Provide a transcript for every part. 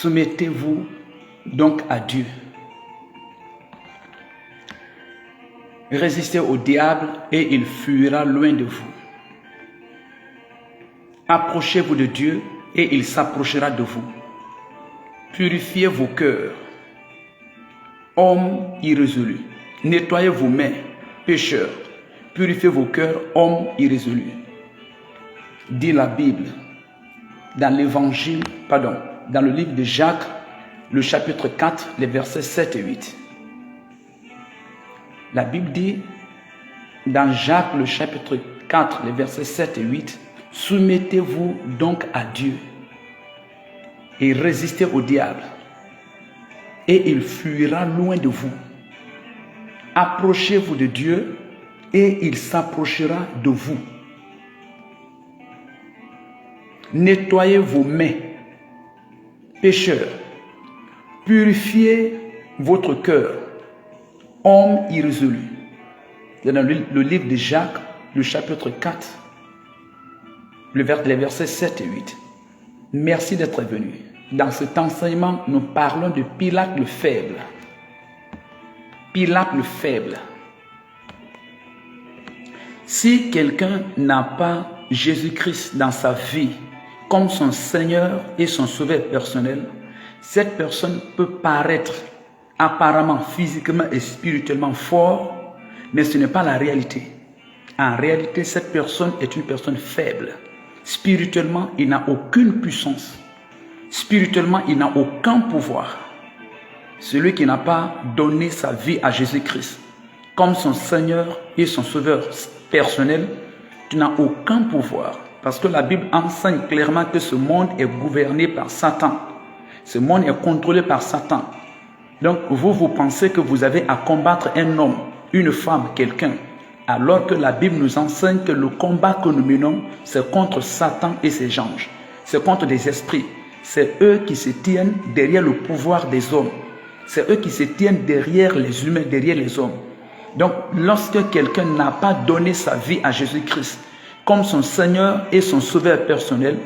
Soumettez-vous donc à Dieu. Résistez au diable et il fuira loin de vous. Approchez-vous de Dieu et il s'approchera de vous. Purifiez vos cœurs, hommes irrésolus. Nettoyez vos mains, pécheurs. Purifiez vos cœurs, hommes irrésolus. Dit la Bible dans dans le livre de Jacques, le chapitre 4, les versets 7 et 8. La Bible dit dans Jacques, le chapitre 4, les versets 7 et 8, « Soumettez-vous donc à Dieu et résistez au diable, et il fuira loin de vous. Approchez-vous de Dieu, et il s'approchera de vous. Nettoyez vos mains, pécheurs. Purifiez votre cœur, homme irrésolu. » C'est dans le livre de Jacques, le chapitre 4, les versets 7 et 8. Merci d'être venu. Dans cet enseignement, nous parlons de Pilate le faible. Pilate le faible. Si quelqu'un n'a pas Jésus-Christ dans sa vie comme son Seigneur et son Sauveur personnel, cette personne peut paraître apparemment physiquement et spirituellement fort, mais ce n'est pas la réalité. En réalité, cette personne est une personne faible. Spirituellement, il n'a aucune puissance. Spirituellement, il n'a aucun pouvoir. Celui qui n'a pas donné sa vie à Jésus-Christ comme son Seigneur et son Sauveur personnel, tu n'as aucun pouvoir. Parce que la Bible enseigne clairement que ce monde est gouverné par Satan. Ce monde est contrôlé par Satan. Donc vous pensez que vous avez à combattre un homme, une femme, quelqu'un, alors que la Bible nous enseigne que le combat que nous menons, c'est contre Satan et ses anges. C'est contre des esprits. C'est eux qui se tiennent derrière le pouvoir des hommes. C'est eux qui se tiennent derrière les humains, derrière les hommes. Donc, lorsque quelqu'un n'a pas donné sa vie à Jésus-Christ comme son Seigneur et son Sauveur personnel,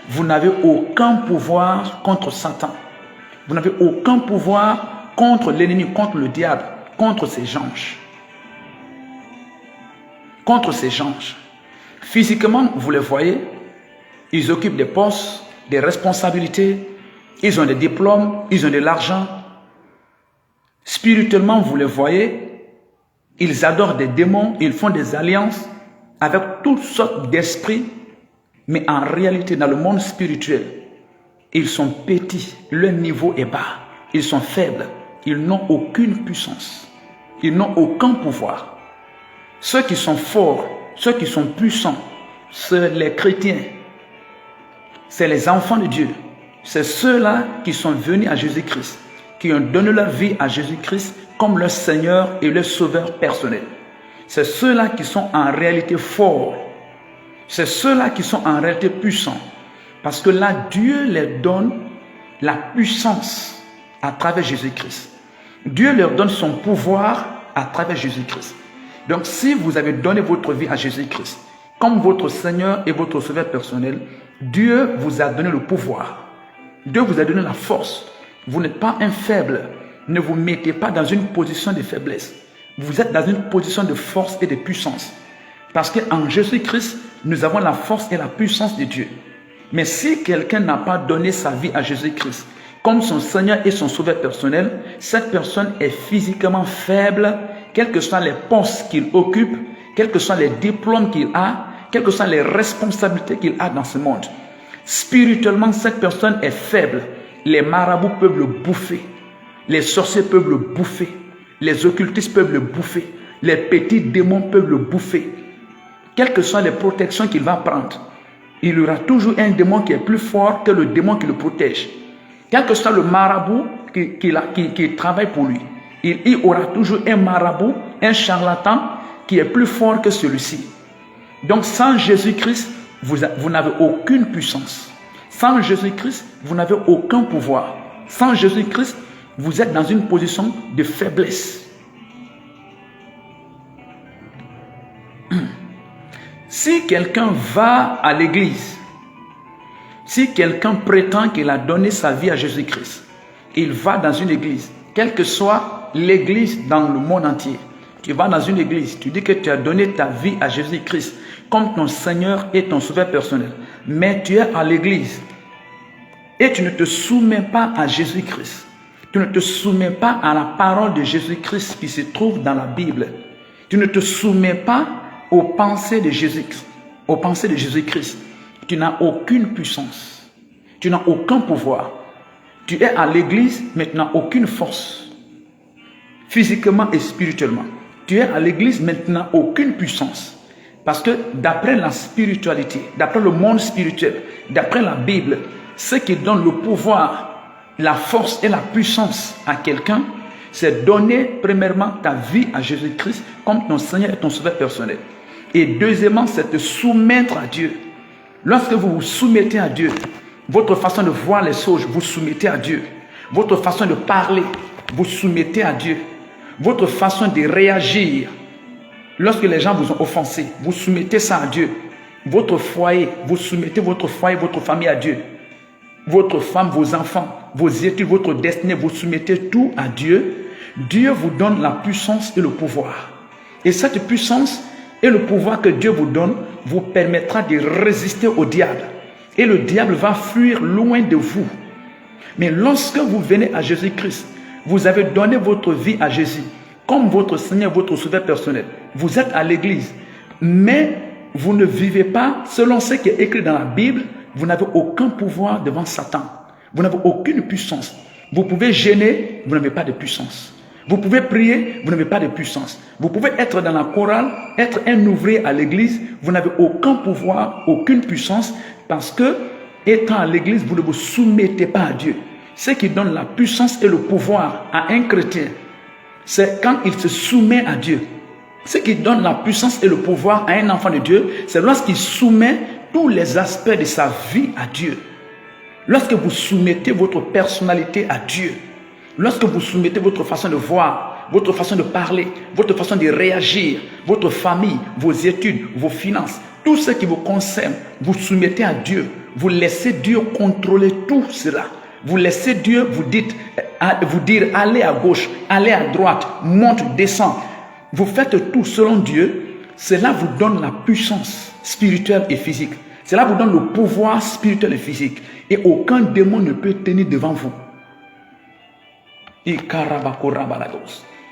vous n'avez aucun pouvoir contre Satan. Vous n'avez aucun pouvoir contre l'ennemi, contre le diable, contre ses anges. Contre ces anges. Physiquement, vous les voyez, ils occupent des postes, des responsabilités, ils ont des diplômes, ils ont de l'argent. Spirituellement, vous les voyez, ils adorent des démons, ils font des alliances avec toutes sortes d'esprits, mais en réalité, dans le monde spirituel, ils sont petits, leur niveau est bas, ils sont faibles, ils n'ont aucune puissance, ils n'ont aucun pouvoir. Ceux qui sont forts, ceux qui sont puissants, c'est les chrétiens, c'est les enfants de Dieu, c'est ceux-là qui sont venus à Jésus-Christ, qui ont donné leur vie à Jésus-Christ comme leur Seigneur et leur Sauveur personnel. C'est ceux-là qui sont en réalité forts, c'est ceux-là qui sont en réalité puissants, parce que là, Dieu leur donne la puissance à travers Jésus-Christ. Dieu leur donne son pouvoir à travers Jésus-Christ. Donc, si vous avez donné votre vie à Jésus-Christ comme votre Seigneur et votre Sauveur personnel, Dieu vous a donné le pouvoir. Dieu vous a donné la force. Vous n'êtes pas un faible. Ne vous mettez pas dans une position de faiblesse. Vous êtes dans une position de force et de puissance. Parce qu'en Jésus-Christ, nous avons la force et la puissance de Dieu. Mais si quelqu'un n'a pas donné sa vie à Jésus-Christ comme son Seigneur et son Sauveur personnel, cette personne est physiquement faible, quels que soient les postes qu'il occupe, quels que soient les diplômes qu'il a, quelles que soient les responsabilités qu'il a dans ce monde. Spirituellement, cette personne est faible. Les marabouts peuvent le bouffer. Les sorciers peuvent le bouffer. Les occultistes peuvent le bouffer. Les petits démons peuvent le bouffer. Quelles que soient les protections qu'il va prendre, il y aura toujours un démon qui est plus fort que le démon qui le protège. Quel que soit le marabout qui travaille pour lui, il y aura toujours un marabout, un charlatan qui est plus fort que celui-ci. Donc sans Jésus-Christ, vous n'avez aucune puissance. Sans Jésus-Christ, vous n'avez aucun pouvoir. Sans Jésus-Christ, vous êtes dans une position de faiblesse. Si quelqu'un va à l'église, Si quelqu'un prétend qu'il a donné sa vie à Jésus-Christ, il va dans une église, quelle que soit l'église dans le monde entier. Tu vas dans une église, tu dis que tu as donné ta vie à Jésus-Christ comme ton Seigneur et ton Sauveur personnel. Mais tu es à l'église et tu ne te soumets pas à Jésus-Christ. Tu ne te soumets pas à la parole de Jésus-Christ qui se trouve dans la Bible. Tu ne te soumets pas aux pensées de Jésus-Christ. Aux pensées de Jésus-Christ. Tu n'as aucune puissance. Tu n'as aucun pouvoir. Tu es à l'église, mais tu n'as aucune force. Physiquement et spirituellement. Tu es à l'église, mais tu n'as aucune puissance. Parce que d'après la spiritualité, d'après le monde spirituel, d'après la Bible, ce qui donne le pouvoir, la force et la puissance à quelqu'un, c'est donner premièrement ta vie à Jésus-Christ comme ton Seigneur et ton Sauveur personnel. Et deuxièmement, c'est te soumettre à Dieu. Lorsque vous vous soumettez à Dieu, votre façon de voir les choses, vous soumettez à Dieu. Votre façon de parler, vous soumettez à Dieu. Votre façon de réagir, lorsque les gens vous ont offensé, vous soumettez ça à Dieu. Votre foyer, vous soumettez votre foyer, votre famille à Dieu. Votre femme, vos enfants, vos études, votre destinée, vous soumettez tout à Dieu. Dieu vous donne la puissance et le pouvoir. Et cette puissance et le pouvoir que Dieu vous donne vous permettra de résister au diable. Et le diable va fuir loin de vous. Mais lorsque vous venez à Jésus-Christ, vous avez donné votre vie à Jésus comme votre Seigneur, votre Sauveur personnel. Vous êtes à l'église, mais vous ne vivez pas selon ce qui est écrit dans la Bible. Vous n'avez aucun pouvoir devant Satan. Vous n'avez aucune puissance. Vous pouvez gêner, vous n'avez pas de puissance. Vous pouvez prier, vous n'avez pas de puissance. Vous pouvez être dans la chorale, être un ouvrier à l'église, vous n'avez aucun pouvoir, aucune puissance, parce que, étant à l'église, vous ne vous soumettez pas à Dieu. Ce qui donne la puissance et le pouvoir à un chrétien, c'est quand il se soumet à Dieu. Ce qui donne la puissance et le pouvoir à un enfant de Dieu, c'est lorsqu'il soumet tous les aspects de sa vie à Dieu. Lorsque vous soumettez votre personnalité à Dieu, lorsque vous soumettez votre façon de voir, votre façon de parler, votre façon de réagir, votre famille, vos études, vos finances, tout ce qui vous concerne, vous soumettez à Dieu. Vous laissez Dieu contrôler tout cela. Vous laissez Dieu vous dire allez à gauche, allez à droite, monte, descend. Vous faites tout selon Dieu. Cela vous donne la puissance spirituelle et physique. Cela vous donne le pouvoir spirituel et physique. Et aucun démon ne peut tenir devant vous.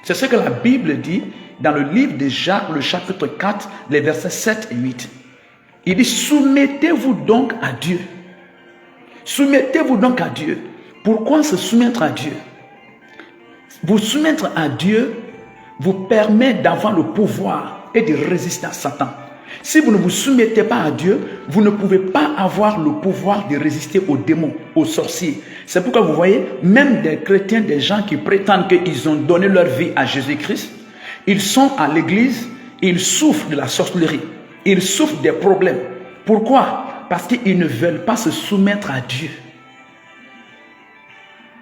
C'est ce que la Bible dit dans le livre de Jacques, le chapitre 4, les versets 7 et 8. Il dit, soumettez-vous donc à Dieu. Soumettez-vous donc à Dieu. Pourquoi se soumettre à Dieu? Vous soumettre à Dieu vous permet d'avoir le pouvoir et de résister à Satan. Si vous ne vous soumettez pas à Dieu, vous ne pouvez pas avoir le pouvoir de résister aux démons, aux sorciers. C'est pourquoi vous voyez, même des chrétiens, des gens qui prétendent qu'ils ont donné leur vie à Jésus-Christ, ils sont à l'église, ils souffrent de la sorcellerie, ils souffrent des problèmes. Pourquoi? Parce qu'ils ne veulent pas se soumettre à Dieu.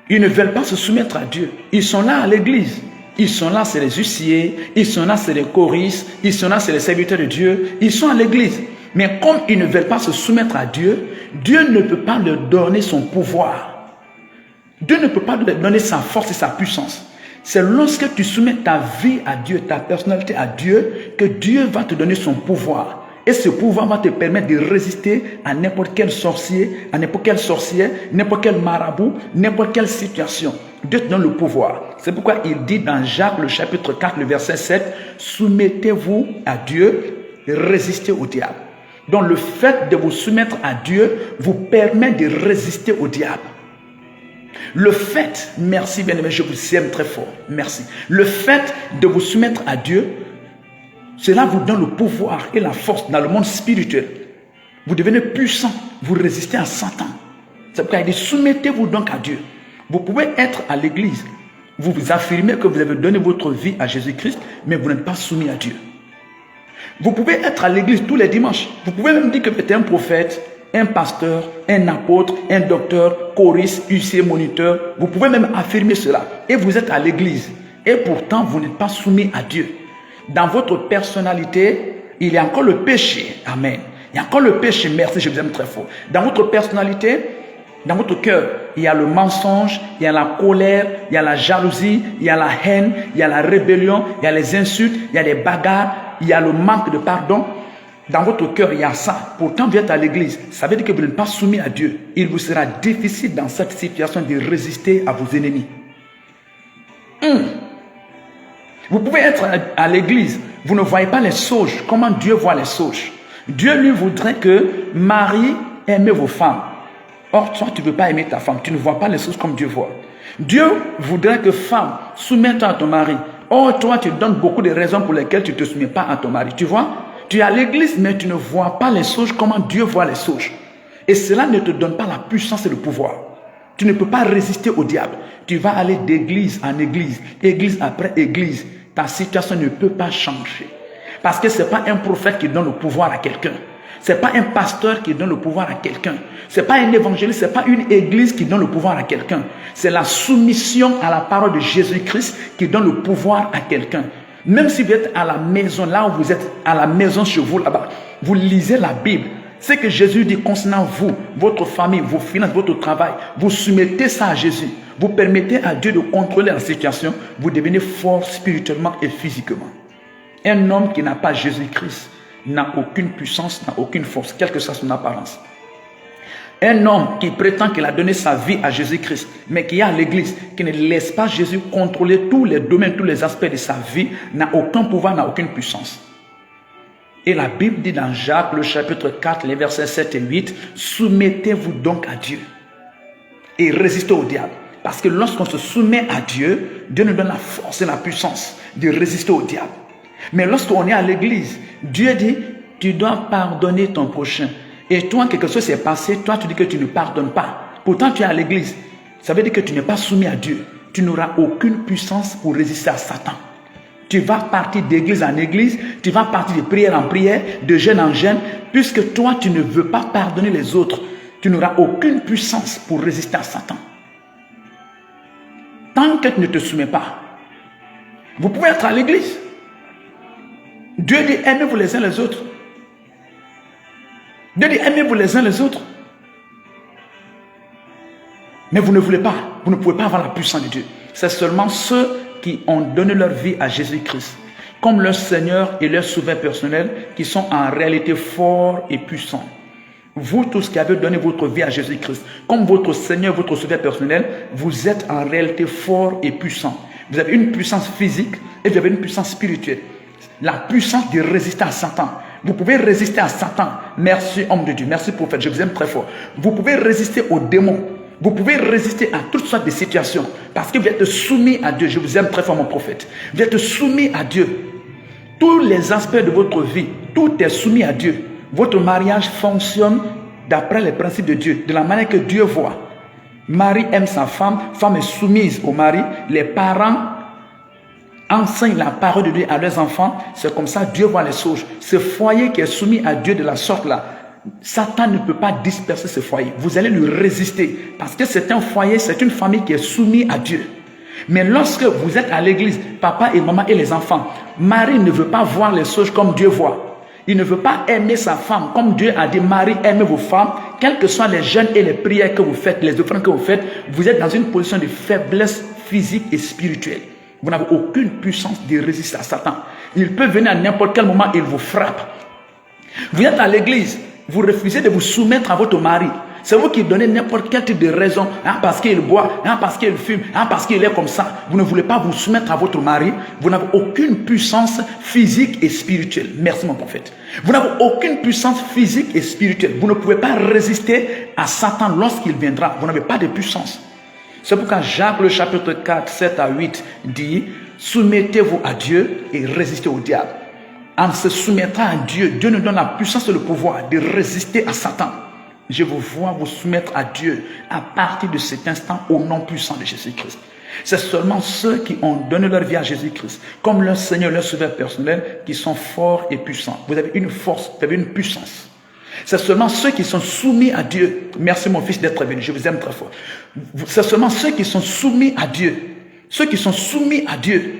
Ils ne veulent pas se soumettre à Dieu. Ils sont là à l'église. Ils sont là, c'est les huissiers, ils sont là, c'est les choristes, ils sont là, c'est les serviteurs de Dieu, ils sont à l'église. Mais comme ils ne veulent pas se soumettre à Dieu, Dieu ne peut pas leur donner son pouvoir. Dieu ne peut pas leur donner sa force et sa puissance. C'est lorsque tu soumets ta vie à Dieu, ta personnalité à Dieu, que Dieu va te donner son pouvoir. Et ce pouvoir va te permettre de résister à n'importe quel sorcier, à n'importe quelle sorcière, n'importe quel marabout, n'importe quelle situation. Dieu te donne le pouvoir. C'est pourquoi il dit dans Jacques, le chapitre 4, le verset 7, soumettez-vous à Dieu et résistez au diable. Donc le fait de vous soumettre à Dieu vous permet de résister au diable. Le fait, merci bien-aimé, je vous aime très fort, merci. Le fait de vous soumettre à Dieu, cela vous donne le pouvoir et la force dans le monde spirituel. Vous devenez puissant, vous résistez à Satan. C'est pourquoi il dit, soumettez-vous donc à Dieu. Vous pouvez être à l'église, vous vous affirmez que vous avez donné votre vie à Jésus-Christ, mais vous n'êtes pas soumis à Dieu. Vous pouvez être à l'église tous les dimanches. Vous pouvez même dire que vous êtes un prophète, un pasteur, un apôtre, un docteur, choriste, huissier, moniteur. Vous pouvez même affirmer cela. Et vous êtes à l'église. Et pourtant, vous n'êtes pas soumis à Dieu. Dans votre personnalité, il y a encore le péché. Amen. Il y a encore le péché, merci, je vous aime très fort. Dans votre personnalité, dans votre cœur, il y a le mensonge, il y a la colère, il y a la jalousie, il y a la haine, il y a la rébellion, il y a les insultes, il y a les bagarres, il y a le manque de pardon. Dans votre cœur, il y a ça. Pourtant, vous êtes à l'église. Ça veut dire que vous n'êtes pas soumis à Dieu. Il vous sera difficile dans cette situation de résister à vos ennemis. Vous pouvez être à l'église. Vous ne voyez pas les sauges. Comment Dieu voit les sauges? Dieu lui voudrait que Marie aime vos femmes. Or, toi, tu ne veux pas aimer ta femme. Tu ne vois pas les choses comme Dieu voit. Dieu voudrait que femme, soumets-toi à ton mari. Or, toi, tu donnes beaucoup de raisons pour lesquelles tu ne te soumets pas à ton mari. Tu vois? Tu es à l'église, mais tu ne vois pas les choses comment Dieu voit les choses. Et cela ne te donne pas la puissance et le pouvoir. Tu ne peux pas résister au diable. Tu vas aller d'église en église, église après église. Ta situation ne peut pas changer. Parce que ce n'est pas un prophète qui donne le pouvoir à quelqu'un. Ce n'est pas un pasteur qui donne le pouvoir à quelqu'un. Ce n'est pas un évangéliste, ce n'est pas une église qui donne le pouvoir à quelqu'un. C'est la soumission à la parole de Jésus-Christ qui donne le pouvoir à quelqu'un. Même si vous êtes à la maison, là où vous êtes à la maison chez vous, là-bas, vous lisez la Bible. Ce que Jésus dit concernant vous, votre famille, vos finances, votre travail, vous soumettez ça à Jésus. Vous permettez à Dieu de contrôler la situation. Vous devenez fort spirituellement et physiquement. Un homme qui n'a pas Jésus-Christ n'a aucune puissance, n'a aucune force, quelle que soit son apparence. Un homme qui prétend qu'il a donné sa vie à Jésus-Christ, mais qui est à l'église, qui ne laisse pas Jésus contrôler tous les domaines, tous les aspects de sa vie, n'a aucun pouvoir, n'a aucune puissance. Et la Bible dit dans Jacques, le chapitre 4, les versets 7 et 8, soumettez-vous donc à Dieu et résistez au diable. Parce que lorsqu'on se soumet à Dieu, Dieu nous donne la force et la puissance de résister au diable. Mais lorsqu'on est à l'église, Dieu dit, tu dois pardonner ton prochain. Et toi, quelque chose s'est passé, toi tu dis que tu ne pardonnes pas. Pourtant tu es à l'église. Ça veut dire que tu n'es pas soumis à Dieu. Tu n'auras aucune puissance pour résister à Satan. Tu vas partir d'église en église, tu vas partir de prière en prière, de jeûne en jeûne, puisque toi tu ne veux pas pardonner les autres. Tu n'auras aucune puissance pour résister à Satan. Tant que tu ne te soumets pas. Vous pouvez être à l'église. Dieu dit aimez-vous les uns les autres. Dieu dit aimez-vous les uns les autres. Mais vous ne voulez pas. Vous ne pouvez pas avoir la puissance de Dieu. C'est seulement ceux qui ont donné leur vie à Jésus-Christ comme leur Seigneur et leur sauveur personnel qui sont en réalité forts et puissants. Vous tous qui avez donné votre vie à Jésus-Christ comme votre Seigneur, votre sauveur personnel, vous êtes en réalité forts et puissants. Vous avez une puissance physique et vous avez une puissance spirituelle. La puissance de résister à Satan. Vous pouvez résister à Satan. Merci homme de Dieu, merci prophète, je vous aime très fort. Vous pouvez résister aux démons. Vous pouvez résister à toutes sortes de situations parce que vous êtes soumis à Dieu. Je vous aime très fort mon prophète. Vous êtes soumis à Dieu. Tous les aspects de votre vie, tout est soumis à Dieu. Votre mariage fonctionne d'après les principes de Dieu, de la manière que Dieu voit. Mari aime sa femme, femme est soumise au mari. Les parents enseignent la parole de Dieu à leurs enfants. C'est comme ça Dieu voit les choses. Ce foyer qui est soumis à Dieu de la sorte là, Satan ne peut pas disperser ce foyer. Vous allez lui résister parce que c'est un foyer, c'est une famille qui est soumise à Dieu. Mais lorsque vous êtes à l'église, papa et maman et les enfants, Marie ne veut pas voir les choses comme Dieu voit. Il ne veut pas aimer sa femme comme Dieu a dit. Marie, aimez vos femmes, quels que soient les jeûnes et les prières que vous faites, les offrandes que vous faites, vous êtes dans une position de faiblesse physique et spirituelle. Vous n'avez aucune puissance de résister à Satan. Il peut venir à n'importe quel moment, il vous frappe. Vous êtes à l'église, vous refusez de vous soumettre à votre mari. C'est vous qui donnez n'importe quel type de raison, parce qu'il boit, parce qu'il fume, parce qu'il est comme ça. Vous ne voulez pas vous soumettre à votre mari. Vous n'avez aucune puissance physique et spirituelle. Merci mon prophète. Vous n'avez aucune puissance physique et spirituelle. Vous ne pouvez pas résister à Satan lorsqu'il viendra. Vous n'avez pas de puissance. C'est pourquoi Jacques le chapitre 4, 7 à 8 dit, soumettez-vous à Dieu et résistez au diable. En se soumettant à Dieu, Dieu nous donne la puissance et le pouvoir de résister à Satan. Je vous vois vous soumettre à Dieu à partir de cet instant au nom puissant de Jésus-Christ. C'est seulement ceux qui ont donné leur vie à Jésus-Christ, comme leur Seigneur, leur sauveur personnel, qui sont forts et puissants. Vous avez une force, vous avez une puissance. C'est seulement ceux qui sont soumis à Dieu. Merci mon fils d'être venu, je vous aime très fort. C'est seulement ceux qui sont soumis à Dieu. Ceux qui sont soumis à Dieu.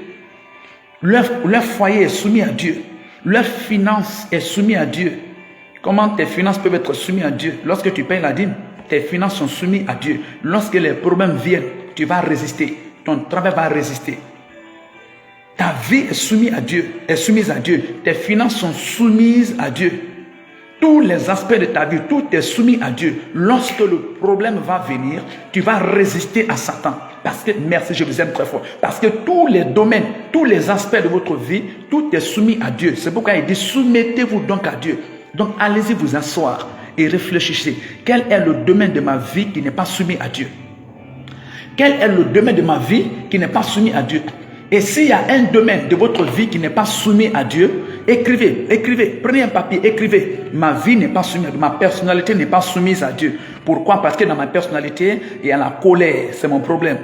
Leur foyer est soumis à Dieu. Leur finance est soumise à Dieu. Comment tes finances peuvent être soumises à Dieu? Lorsque tu payes la dîme, tes finances sont soumises à Dieu. Lorsque les problèmes viennent, tu vas résister. Ton travail va résister. Ta vie est soumise à Dieu, Tes finances sont soumises à Dieu. Tous les aspects de ta vie, tout est soumis à Dieu. Lorsque le problème va venir, tu vas résister à Satan. Parce que, merci, je vous aime très fort. Parce que tous les domaines, tous les aspects de votre vie, tout est soumis à Dieu. C'est pourquoi il dit, soumettez-vous donc à Dieu. Donc, allez-y vous asseoir et réfléchissez. Quel est le domaine de ma vie qui n'est pas soumis à Dieu? Quel est le domaine de ma vie qui n'est pas soumis à Dieu? Et s'il y a un domaine de votre vie qui n'est pas soumis à Dieu, écrivez, prenez un papier, écrivez. Ma vie n'est pas soumise, ma personnalité n'est pas soumise à Dieu. Pourquoi? Parce que dans ma personnalité, il y a la colère, c'est mon problème.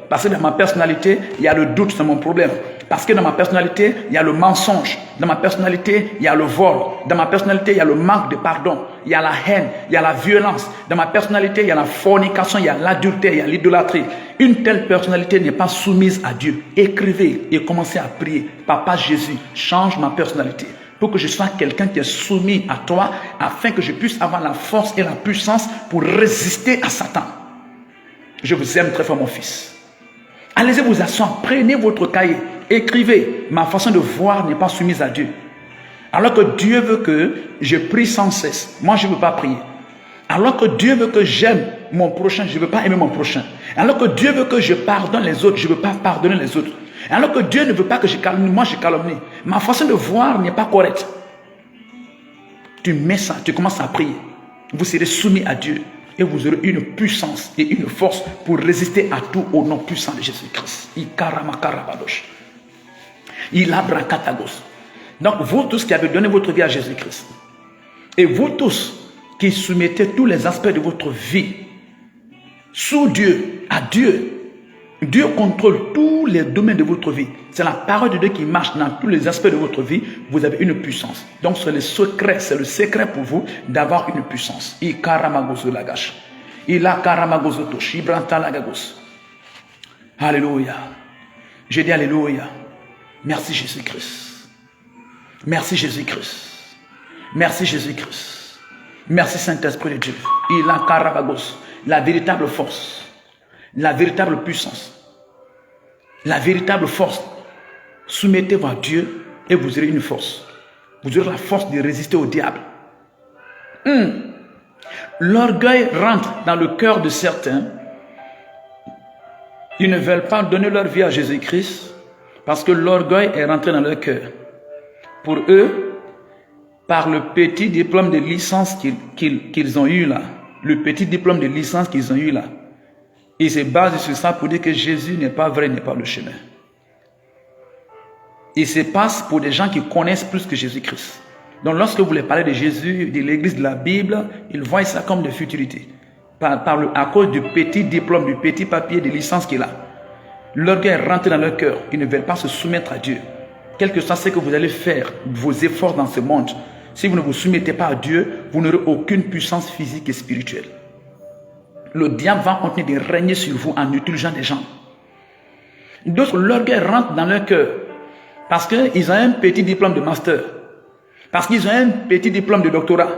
Parce que dans ma personnalité, il y a le doute, c'est mon problème. Parce que dans ma personnalité, il y a le mensonge. Dans ma personnalité, il y a le vol. Dans ma personnalité, il y a le manque de pardon. Il y a la haine, il y a la violence. Dans ma personnalité, il y a la fornication, il y a l'adultère, il y a l'idolâtrie. Une telle personnalité n'est pas soumise à Dieu. Écrivez et commencez à prier. Papa Jésus, change ma personnalité pour que je sois quelqu'un qui est soumis à toi, afin que je puisse avoir la force et la puissance pour résister à Satan. Je vous aime très fort, mon fils. Allez-y vous asseoir, prenez votre cahier, écrivez. Ma façon de voir n'est pas soumise à Dieu. Alors que Dieu veut que je prie sans cesse, moi je ne veux pas prier. Alors que Dieu veut que j'aime mon prochain, je ne veux pas aimer mon prochain. Alors que Dieu veut que je pardonne les autres, je ne veux pas pardonner les autres. Alors que Dieu ne veut pas que je calomnie, moi je calomnie. Ma façon de voir n'est pas correcte. Tu mets ça, tu commences à prier. Vous serez soumis à Dieu. Et vous aurez une puissance et une force pour résister à tout au nom puissant de Jésus-Christ. Donc vous tous qui avez donné votre vie à Jésus-Christ, et vous tous qui soumettez tous les aspects de votre vie sous Dieu, à Dieu, Dieu contrôle tous les domaines de votre vie. C'est la parole de Dieu qui marche dans tous les aspects de votre vie. Vous avez une puissance. Donc c'est le secret pour vous d'avoir une puissance. Alléluia. J'ai dit alléluia. Merci Jésus-Christ. Merci Jésus-Christ. Merci Jésus-Christ. Merci Saint-Esprit de Dieu. La véritable force. La véritable puissance, la véritable force. Soumettez-vous à Dieu et vous aurez une force. Vous aurez la force de résister au diable. L'orgueil rentre dans le cœur de certains. Ils ne veulent pas donner leur vie à Jésus-Christ parce que l'orgueil est rentré dans leur cœur. Pour eux, par le petit diplôme de licence qu'ils ont eu là, ils se basent sur ça pour dire que Jésus n'est pas vrai, n'est pas le chemin. Ils se passent pour des gens qui connaissent plus que Jésus-Christ. Donc lorsque vous les parlez de Jésus, de l'église, de la Bible, ils voient ça comme de futilité. À cause du petit diplôme, du petit papier de licence qu'il a. L'orgueil est rentré dans leur cœur. Ils ne veulent pas se soumettre à Dieu. Quel que soit ce que vous allez faire, vos efforts dans ce monde, si vous ne vous soumettez pas à Dieu, vous n'aurez aucune puissance physique et spirituelle. Le diable va continuer de régner sur vous en utilisant des gens. D'autres, l'orgueil rentre dans leur cœur parce qu'ils ont un petit diplôme de master, parce qu'ils ont un petit diplôme de doctorat.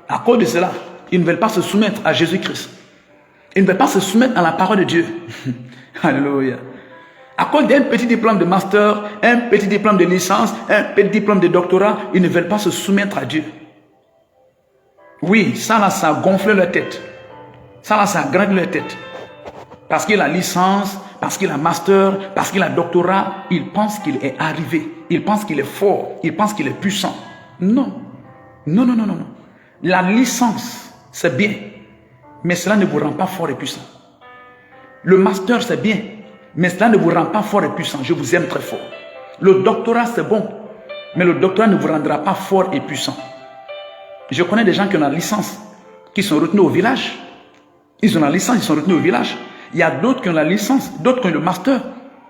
À cause de cela, ils ne veulent pas se soumettre à Jésus-Christ. Ils ne veulent pas se soumettre à la parole de Dieu. Alléluia. À cause d'un petit diplôme de master, un petit diplôme de licence, un petit diplôme de doctorat, ils ne veulent pas se soumettre à Dieu. Oui, ça a gonflé leur tête. Ça a grandi leur tête. Parce qu'il a licence, parce qu'il a master, parce qu'il a doctorat, il pense qu'il est arrivé. Il pense qu'il est fort. Il pense qu'il est puissant. Non. Non. La licence, c'est bien. Mais cela ne vous rend pas fort et puissant. Le master, c'est bien. Mais cela ne vous rend pas fort et puissant. Je vous aime très fort. Le doctorat, c'est bon. Mais le doctorat ne vous rendra pas fort et puissant. Je connais des gens qui ont la licence, qui sont retenus au village. Ils ont la licence, ils sont retenus au village. Il y a d'autres qui ont la licence, d'autres qui ont le master.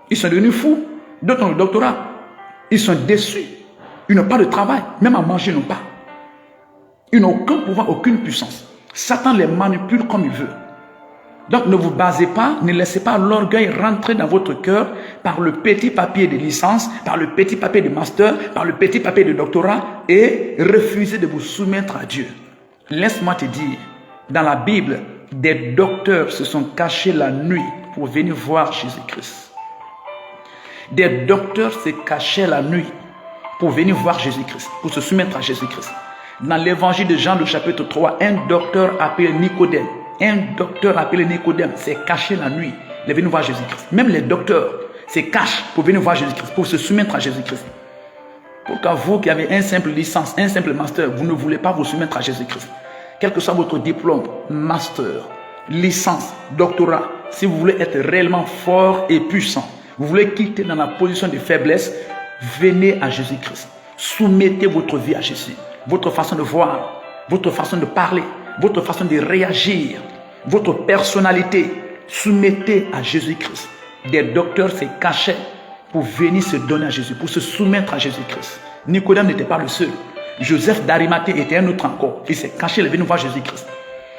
Ils sont devenus fous. D'autres ont le doctorat. Ils sont déçus. Ils n'ont pas de travail. Même à manger, ils n'ont pas. Ils n'ont aucun pouvoir, aucune puissance. Satan les manipule comme il veut. Donc ne vous basez pas, ne laissez pas l'orgueil rentrer dans votre cœur par le petit papier de licence, par le petit papier de master, par le petit papier de doctorat et refusez de vous soumettre à Dieu. Laisse-moi te dire, dans la Bible, des docteurs se sont cachés la nuit pour venir voir Jésus-Christ. Des docteurs se cachaient la nuit pour venir voir Jésus-Christ, pour se soumettre à Jésus-Christ. Dans l'évangile de Jean, le chapitre 3, un docteur appelé Nicodème, s'est caché la nuit, il est venu voir Jésus-Christ. Même les docteurs se cachent pour venir voir Jésus-Christ, pour se soumettre à Jésus-Christ. Pourquoi vous qui avez un simple licence, un simple master, vous ne voulez pas vous soumettre à Jésus-Christ? Quel que soit votre diplôme, master, licence, doctorat, si vous voulez être réellement fort et puissant, vous voulez quitter dans la position de faiblesse, venez à Jésus-Christ. Soumettez votre vie à Jésus. Votre façon de voir, votre façon de parler, votre façon de réagir, votre personnalité, soumettez à Jésus-Christ. Des docteurs se cachaient pour venir se donner à Jésus, pour se soumettre à Jésus-Christ. Nicodème n'était pas le seul. Joseph d'Arimathée était un autre encore. Il s'est caché, il est venu voir Jésus-Christ.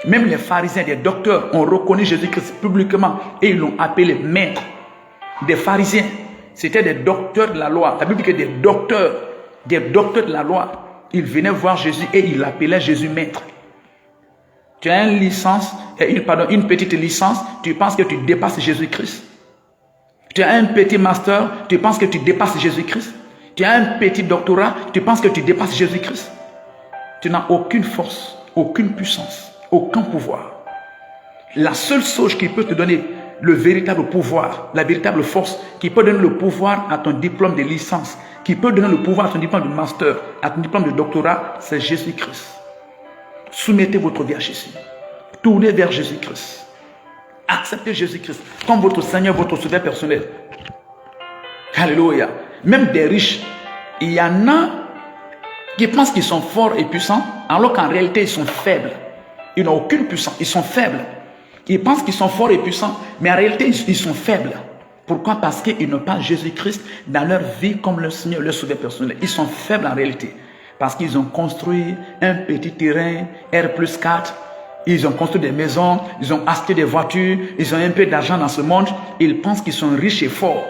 Même les pharisiens, des docteurs, ont reconnu Jésus-Christ publiquement et ils l'ont appelé maître. Des pharisiens, c'était des docteurs de la loi. La Bible dit que des docteurs de la loi, ils venaient voir Jésus et ils l'appelaient Jésus maître. Tu as une licence, une petite licence, tu penses que tu dépasses Jésus-Christ. Tu as un petit master, tu penses que tu dépasses Jésus-Christ. Tu as un petit doctorat, tu penses que tu dépasses Jésus-Christ. Tu n'as aucune force, aucune puissance, aucun pouvoir. La seule chose qui peut te donner le véritable pouvoir, la véritable force, qui peut donner le pouvoir à ton diplôme de licence, qui peut donner le pouvoir à ton diplôme de master, à ton diplôme de doctorat, c'est Jésus-Christ. Soumettez votre vie à Jésus. Tournez vers Jésus-Christ. Acceptez Jésus-Christ comme votre Seigneur, votre sauveur personnel. Alléluia. Même des riches, il y en a qui pensent qu'ils sont forts et puissants, alors qu'en réalité, ils sont faibles. Ils n'ont aucune puissance, ils sont faibles. Ils pensent qu'ils sont forts et puissants, mais en réalité, ils sont faibles. Pourquoi? Parce qu'ils n'ont pas Jésus-Christ dans leur vie comme le Seigneur, leur sauveur personnel. Ils sont faibles en réalité. Parce qu'ils ont construit un petit terrain, R+4, ils ont construit des maisons, ils ont acheté des voitures, ils ont un peu d'argent dans ce monde. Ils pensent qu'ils sont riches et forts.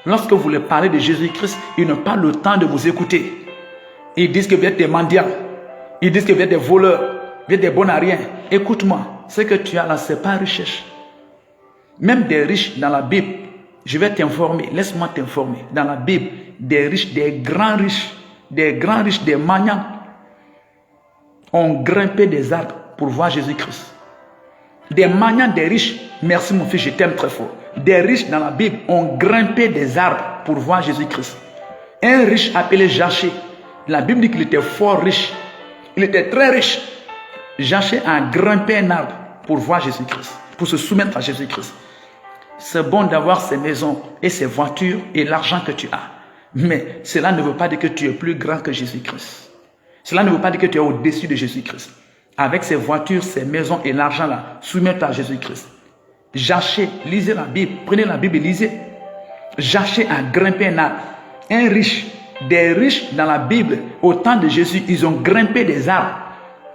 Lorsque vous leur parlez de Jésus-Christ, ils n'ont pas le temps de vous écouter. Ils disent que vous êtes des mendiants. Ils disent que vous êtes des voleurs. Vous êtes des bons à rien. Écoute-moi, ce que tu as là, ce n'est pas richesse. Même des riches dans la Bible, je vais t'informer, laisse-moi t'informer. Dans la Bible, des riches, des grands riches, des magnats ont grimpé des arbres pour voir Jésus-Christ. Des magnats, des riches, merci mon fils, je t'aime très fort. Des riches dans la Bible ont grimpé des arbres pour voir Jésus-Christ. Un riche appelé Zaché, la Bible dit qu'il était fort riche. Il était très riche. Zaché a grimpé un arbre pour voir Jésus-Christ, pour se soumettre à Jésus-Christ. C'est bon d'avoir ces maisons et ces voitures et l'argent que tu as. Mais cela ne veut pas dire que tu es plus grand que Jésus-Christ. Cela ne veut pas dire que tu es au-dessus de Jésus-Christ. Avec ces voitures, ces maisons et l'argent-là, soumets-toi à Jésus-Christ. Zaché, lisez la Bible, prenez la Bible et lisez. Zaché a grimpé un arbre. Un riche, des riches dans la Bible, au temps de Jésus, ils ont grimpé des arbres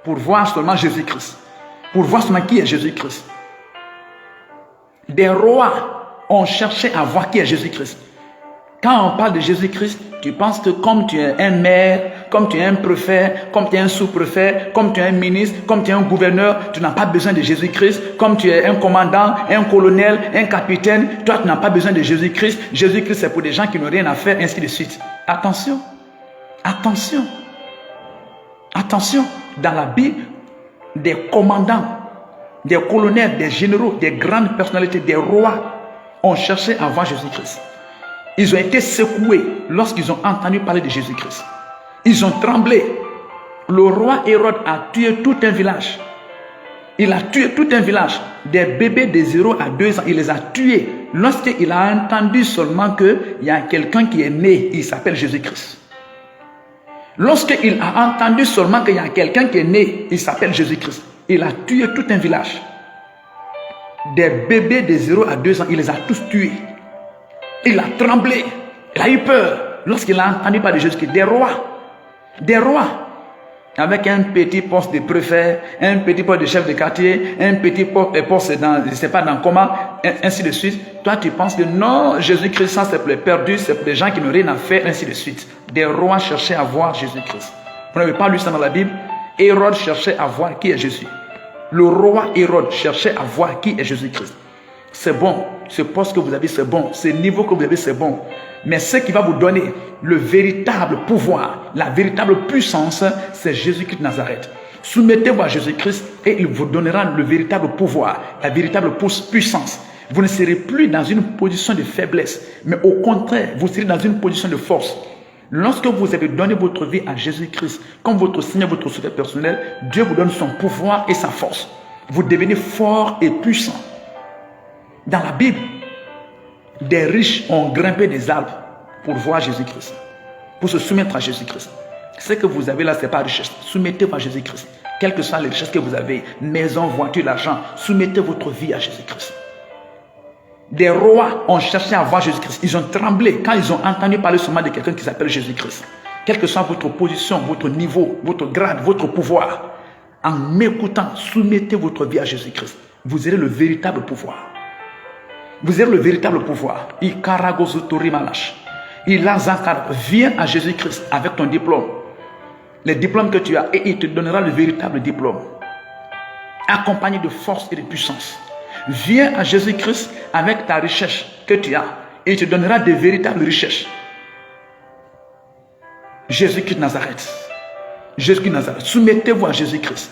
pour voir seulement Jésus-Christ. Pour voir seulement qui est Jésus-Christ. Des rois ont cherché à voir qui est Jésus-Christ. Quand on parle de Jésus-Christ, tu penses que comme tu es un maire, comme tu es un préfet, comme tu es un sous-préfet, comme tu es un ministre, comme tu es un gouverneur, tu n'as pas besoin de Jésus-Christ. Comme tu es un commandant, un colonel, un capitaine, toi tu n'as pas besoin de Jésus-Christ. Jésus-Christ c'est pour des gens qui n'ont rien à faire, ainsi de suite. Attention, attention, attention. Dans la Bible, des commandants, des colonels, des généraux, des grandes personnalités, des rois ont cherché à voir Jésus-Christ. Ils ont été secoués lorsqu'ils ont entendu parler de Jésus-Christ. Ils ont tremblé. Le roi Hérode a tué tout un village. Il a tué tout un village. Des bébés de 0 à 2 ans, il les a tués. Lorsqu'il a entendu seulement qu'il y a quelqu'un qui est né, il s'appelle Jésus-Christ. Lorsqu'il a entendu seulement qu'il y a quelqu'un qui est né, il s'appelle Jésus-Christ. Il a tué tout un village. Des bébés de 0 à 2 ans, il les a tous tués. Il a tremblé, il a eu peur lorsqu'il a entendu parler de Jésus-Christ. Des rois, avec un petit poste de préfet, un petit poste de chef de quartier, un petit poste dans, je ne sais pas dans comment, ainsi de suite. Toi, tu penses que non, Jésus-Christ, ça c'est pour les perdus, c'est pour les gens qui n'ont rien à faire, ainsi de suite. Des rois cherchaient à voir Jésus-Christ. Vous n'avez pas lu ça dans la Bible? Hérode cherchait à voir qui est Jésus. Le roi Hérode cherchait à voir qui est Jésus-Christ. C'est bon, ce poste que vous avez, c'est bon, ce niveau que vous avez, c'est bon. Mais ce qui va vous donner le véritable pouvoir, la véritable puissance, c'est Jésus-Christ de Nazareth. Soumettez-vous à Jésus-Christ et il vous donnera le véritable pouvoir, la véritable puissance. Vous ne serez plus dans une position de faiblesse, mais au contraire, vous serez dans une position de force. Lorsque vous avez donné votre vie à Jésus-Christ comme votre Seigneur, votre Sauveur personnel, Dieu vous donne son pouvoir et sa force. Vous devenez fort et puissant. Dans la Bible, des riches ont grimpé des arbres pour voir Jésus-Christ, pour se soumettre à Jésus-Christ. Ce que vous avez là, ce n'est pas richesse. Soumettez-vous à Jésus-Christ. Quelles que soient les richesses que vous avez, maison, voiture, l'argent, soumettez votre vie à Jésus-Christ. Des rois ont cherché à voir Jésus-Christ. Ils ont tremblé quand ils ont entendu parler seulement de quelqu'un qui s'appelle Jésus-Christ. Quelle que soit votre position, votre niveau, votre grade, votre pouvoir, en m'écoutant, soumettez votre vie à Jésus-Christ. Vous aurez le véritable pouvoir. Vous aurez le véritable pouvoir. Viens à Jésus-Christ avec ton diplôme. Les diplômes que tu as, et il te donnera le véritable diplôme. Accompagné de force et de puissance. Viens à Jésus-Christ avec ta richesse que tu as. Et il te donnera de véritables richesses. Jésus-Christ de Nazareth. Jésus-Christ de Nazareth. Soumettez-vous à Jésus-Christ.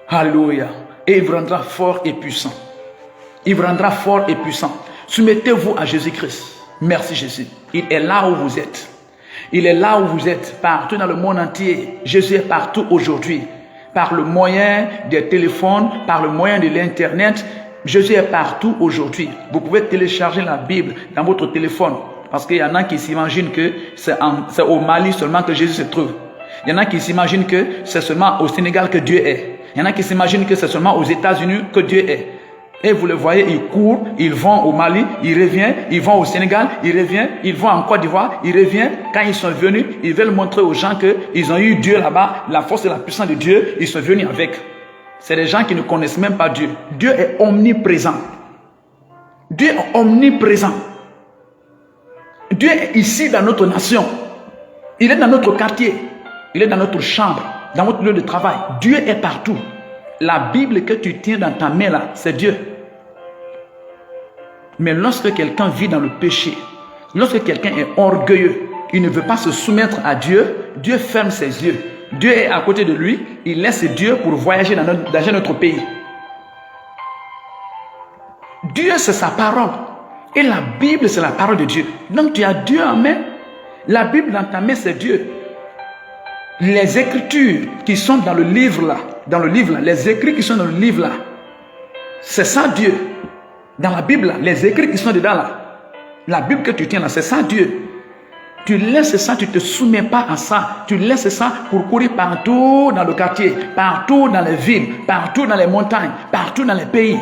Alléluia. Et il vous rendra fort et puissant. Il vous rendra fort et puissant. Soumettez-vous à Jésus-Christ. Merci Jésus. Il est là où vous êtes. Il est là où vous êtes. Partout dans le monde entier. Jésus est partout aujourd'hui. Par le moyen des téléphones, par le moyen de l'internet. Jésus est partout aujourd'hui. Vous pouvez télécharger la Bible dans votre téléphone. Parce qu'il y en a qui s'imaginent que c'est au Mali seulement que Jésus se trouve. Il y en a qui s'imaginent que c'est seulement au Sénégal que Dieu est. Il y en a qui s'imaginent que c'est seulement aux États-Unis que Dieu est. Et vous le voyez, ils courent, ils vont au Mali, ils reviennent, ils vont au Sénégal, ils reviennent, ils vont en Côte d'Ivoire, ils reviennent. Quand ils sont venus, ils veulent montrer aux gens qu'ils ont eu Dieu là-bas, la force et la puissance de Dieu, ils sont venus avec. C'est des gens qui ne connaissent même pas Dieu. Dieu est omniprésent. Dieu est omniprésent. Dieu est ici dans notre nation. Il est dans notre quartier. Il est dans notre chambre, dans votre lieu de travail. Dieu est partout. La Bible que tu tiens dans ta main là, c'est Dieu. Mais lorsque quelqu'un vit dans le péché, lorsque quelqu'un est orgueilleux, il ne veut pas se soumettre à Dieu, Dieu ferme ses yeux. Dieu est à côté de lui, il laisse Dieu pour voyager dans notre pays. Dieu, c'est sa parole. Et la Bible, c'est la parole de Dieu. Donc tu as Dieu en main. La Bible dans ta main, c'est Dieu. Les écritures qui sont dans le livre là, les écrits qui sont dans le livre là, c'est ça Dieu. Dans la Bible là, les écrits qui sont dedans là, la Bible que tu tiens là, c'est ça Dieu. Tu laisses ça, tu ne te soumets pas à ça. Tu laisses ça pour courir partout dans le quartier, partout dans les villes, partout dans les montagnes, partout dans les pays.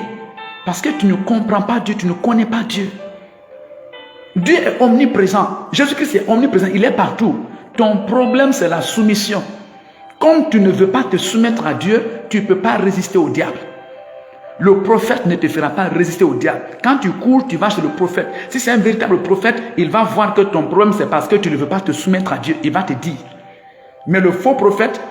Parce que tu ne comprends pas Dieu, tu ne connais pas Dieu. Dieu est omniprésent. Jésus-Christ est omniprésent, il est partout. Ton problème, c'est la soumission. Comme tu ne veux pas te soumettre à Dieu, tu ne peux pas résister au diable. Le prophète ne te fera pas résister au diable. Quand tu cours, tu vas chez le prophète. Si c'est un véritable prophète, il va voir que ton problème, c'est parce que tu ne veux pas te soumettre à Dieu. Il va te dire. Mais le faux prophète,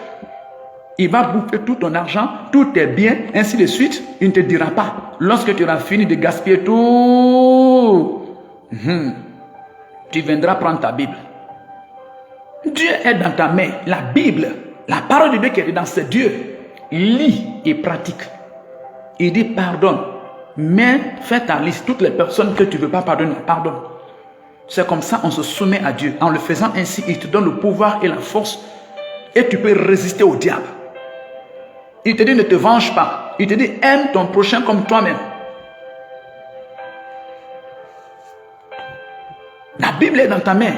il va bouffer tout ton argent, tous tes biens, ainsi de suite. Il ne te dira pas. Lorsque tu auras fini de gaspiller tout, tu viendras prendre ta Bible. Dieu est dans ta main. La Bible, la parole de Dieu qui est dedans, c'est Dieu. Lis et pratique. Il dit pardonne. Mais fais ta liste. Toutes les personnes que tu ne veux pas pardonner, pardonne. C'est comme ça on se soumet à Dieu. En le faisant ainsi, il te donne le pouvoir et la force. Et tu peux résister au diable. Il te dit ne te venge pas. Il te dit aime ton prochain comme toi-même. La Bible est dans ta main.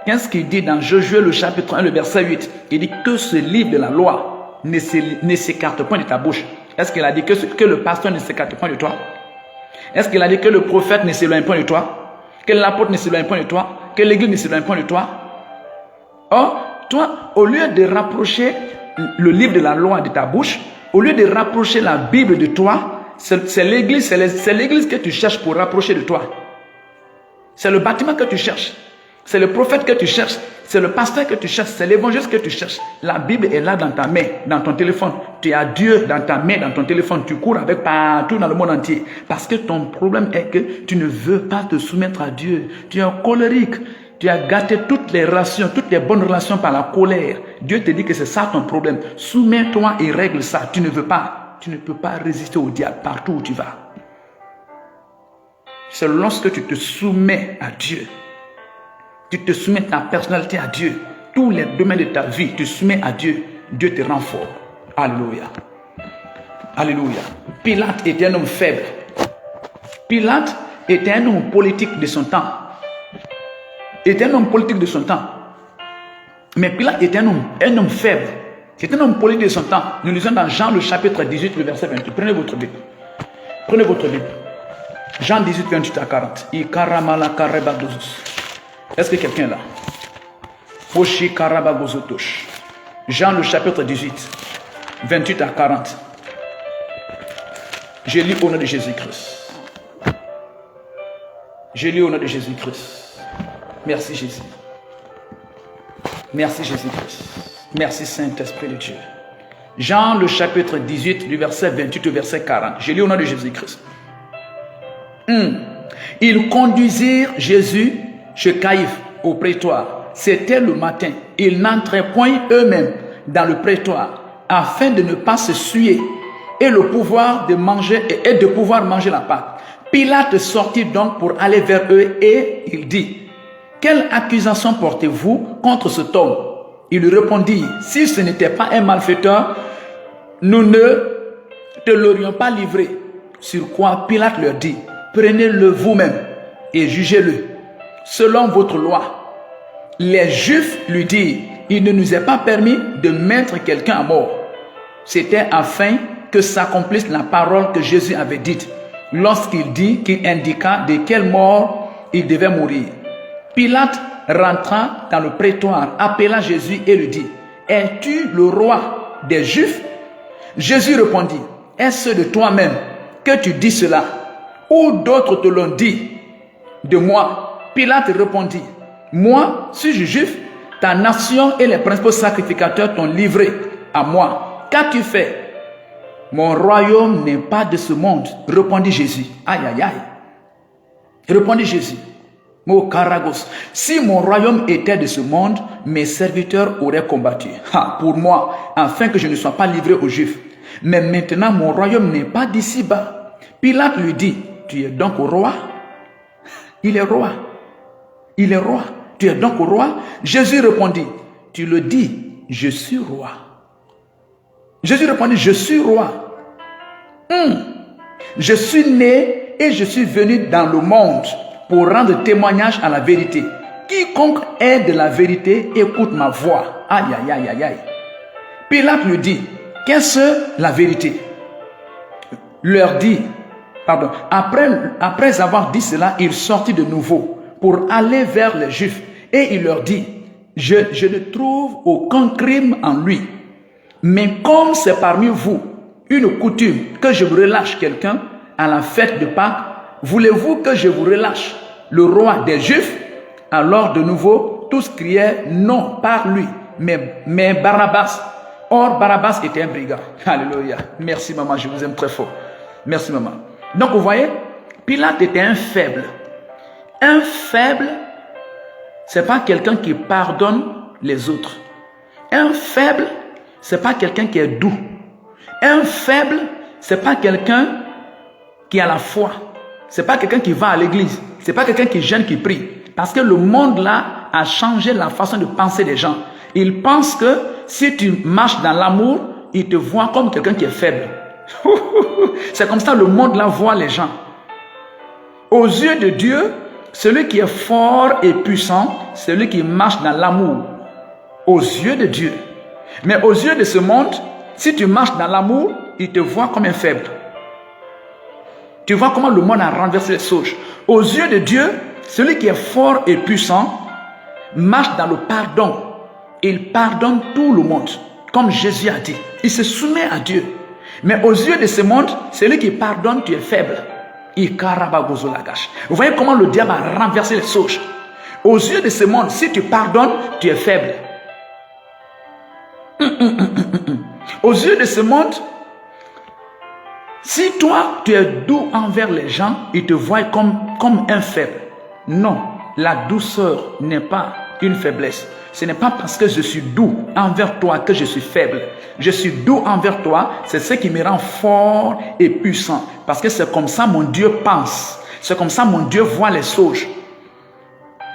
Qu'est-ce qu'il dit dans Josué le chapitre 1, le verset 8? Il dit que ce livre de la loi ne s'écarte point de ta bouche. Est-ce qu'il a dit que le pasteur ne s'écarte point de toi? Est-ce qu'il a dit que le prophète ne s'éloigne point de toi? Que l'apôtre ne s'éloigne point de toi? Que l'église ne s'éloigne point de toi? Or, toi, au lieu de rapprocher le livre de la loi de ta bouche, au lieu de rapprocher la Bible de toi, c'est l'église que tu cherches pour rapprocher de toi. C'est le bâtiment que tu cherches. C'est le prophète que tu cherches. C'est le pasteur que tu cherches, c'est l'évangéliste que tu cherches. La Bible est là dans ta main, dans ton téléphone. Tu as Dieu dans ta main, dans ton téléphone. Tu cours avec partout dans le monde entier. Parce que ton problème est que tu ne veux pas te soumettre à Dieu. Tu es un colérique. Tu as gâté toutes les relations, toutes les bonnes relations par la colère. Dieu te dit que c'est ça ton problème. Soumets-toi et règle ça. Tu ne veux pas. Tu ne peux pas résister au diable partout où tu vas. C'est lorsque tu te soumets à Dieu. Tu te soumets ta personnalité à Dieu. Tous les domaines de ta vie, tu soumets à Dieu. Dieu te rend fort. Alléluia. Alléluia. Pilate était un homme faible. Pilate était un homme politique de son temps. Il était un homme politique de son temps. Mais Pilate était un homme faible. C'était un homme politique de son temps. Nous lisons dans Jean le chapitre 18, le verset 28. Prenez votre Bible. Prenez votre Bible. Jean 18, 28 à 40. Est-ce que quelqu'un est là? Jean le chapitre 18, 28 à 40. Je lis au nom de Jésus-Christ. Je lis au nom de Jésus-Christ. Merci Jésus. Merci Jésus-Christ. Merci Saint-Esprit de Dieu. Jean le chapitre 18, du verset 28 au verset 40. Je lis au nom de Jésus-Christ. Ils conduisirent Jésus chez Caïphe au prétoire. C'était le matin. Ils n'entraient point eux-mêmes dans le prétoire afin de ne pas se souiller et le pouvoir de manger et de pouvoir manger la Pâque. Pilate sortit donc pour aller vers eux et il dit: quelle accusation portez-vous contre cet homme? Il lui répondit: si ce n'était pas un malfaiteur, nous ne te l'aurions pas livré. Sur quoi Pilate leur dit: prenez-le vous-même et jugez-le selon votre loi. Les Juifs lui dirent: il ne nous est pas permis de mettre quelqu'un à mort. C'était afin que s'accomplisse la parole que Jésus avait dite lorsqu'il dit qu'il indiqua de quelle mort il devait mourir. Pilate rentra dans le prétoire, appela Jésus et lui dit: es-tu le roi des Juifs? Jésus répondit: est-ce de toi-même que tu dis cela, ou d'autres te l'ont dit de moi? Pilate répondit: moi, suis-je juif? Ta nation et les principaux sacrificateurs t'ont livré à moi. Qu'as-tu fait? Mon royaume n'est pas de ce monde, répondit Jésus. Aïe, aïe, aïe. Répondit Jésus. Si mon royaume était de ce monde, mes serviteurs auraient combattu pour moi, afin que je ne sois pas livré aux Juifs. Mais maintenant, mon royaume n'est pas d'ici-bas. Pilate lui dit: tu es donc au roi? Il est roi. Il est roi. Tu es donc au roi? Jésus répondit: tu le dis, je suis roi. Jésus répondit: je suis roi. Je suis né et je suis venu dans le monde pour rendre témoignage à la vérité. Quiconque est de la vérité, écoute ma voix. Aïe, aïe, aïe, aïe, aïe. Pilate lui dit: qu'est-ce la vérité? Leur dit, pardon, après avoir dit cela, il sortit de nouveau pour aller vers les Juifs. Et il leur dit: je ne trouve aucun crime en lui. Mais comme c'est parmi vous une coutume que je vous relâche quelqu'un à la fête de Pâques, voulez-vous que je vous relâche le roi des Juifs? Alors de nouveau, tous criaient: non, par lui, mais Barabbas. Or, Barabbas était un brigand. Alléluia. Merci maman, je vous aime très fort. Merci maman. Donc vous voyez, Pilate était un faible. Un faible, c'est pas quelqu'un qui pardonne les autres. Un faible, c'est pas quelqu'un qui est doux. Un faible, c'est pas quelqu'un qui a la foi. C'est pas quelqu'un qui va à l'église. C'est pas quelqu'un qui jeûne, qui prie. Parce que le monde là a changé la façon de penser des gens. Ils pensent que si tu marches dans l'amour, ils te voient comme quelqu'un qui est faible. C'est comme ça le monde là voit les gens. Aux yeux de Dieu, celui qui est fort et puissant, c'est celui qui marche dans l'amour. Aux yeux de Dieu. Mais aux yeux de ce monde, si tu marches dans l'amour, il te voit comme un faible. Tu vois comment le monde a renversé les choses. Aux yeux de Dieu, celui qui est fort et puissant marche dans le pardon. Il pardonne tout le monde, comme Jésus a dit. Il se soumet à Dieu. Mais aux yeux de ce monde, celui qui pardonne, tu es faible. Vous voyez comment le diable a renversé les choses. Aux yeux de ce monde, si tu pardonnes, tu es faible. Aux yeux de ce monde, si toi, tu es doux envers les gens, ils te voient comme un faible. Non, la douceur n'est pas une faiblesse. Ce n'est pas parce que je suis doux envers toi que je suis faible. Je suis doux envers toi, c'est ce qui me rend fort et puissant. Parce que c'est comme ça mon Dieu pense. C'est comme ça mon Dieu voit les choses.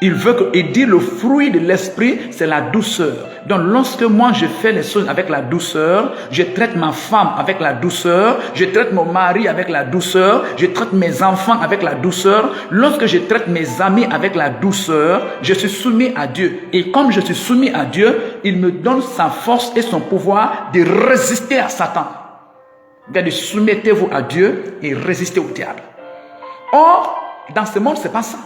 Il dit le fruit de l'esprit, c'est la douceur. Donc lorsque moi je fais les choses avec la douceur, je traite ma femme avec la douceur, je traite mon mari avec la douceur, je traite mes enfants avec la douceur. Lorsque je traite mes amis avec la douceur, je suis soumis à Dieu. Et comme je suis soumis à Dieu, il me donne sa force et son pouvoir de résister à Satan. Bien, soumettez-vous à Dieu et résistez au diable. Or, dans ce monde, ce n'est pas ça.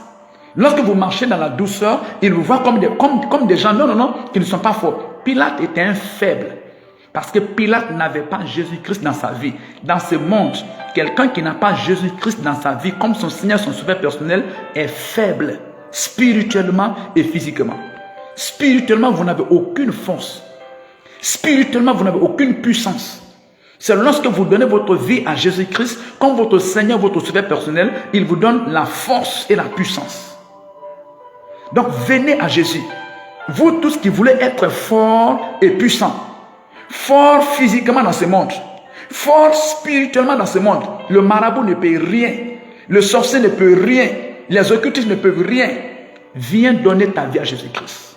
Lorsque vous marchez dans la douceur, ils vous voient comme des gens, non, qui ne sont pas forts. Pilate était un faible. Parce que Pilate n'avait pas Jésus-Christ dans sa vie. Dans ce monde, quelqu'un qui n'a pas Jésus-Christ dans sa vie, comme son Seigneur, son sauveur personnel, est faible, spirituellement et physiquement. Spirituellement, vous n'avez aucune force. Spirituellement, vous n'avez aucune puissance. C'est lorsque vous donnez votre vie à Jésus-Christ, comme votre Seigneur, votre sauveur personnel, il vous donne la force et la puissance. Donc venez à Jésus. Vous tous qui voulez être forts et puissants, forts physiquement dans ce monde, forts spirituellement dans ce monde, le marabout ne peut rien, le sorcier ne peut rien, les occultistes ne peuvent rien. Viens donner ta vie à Jésus-Christ.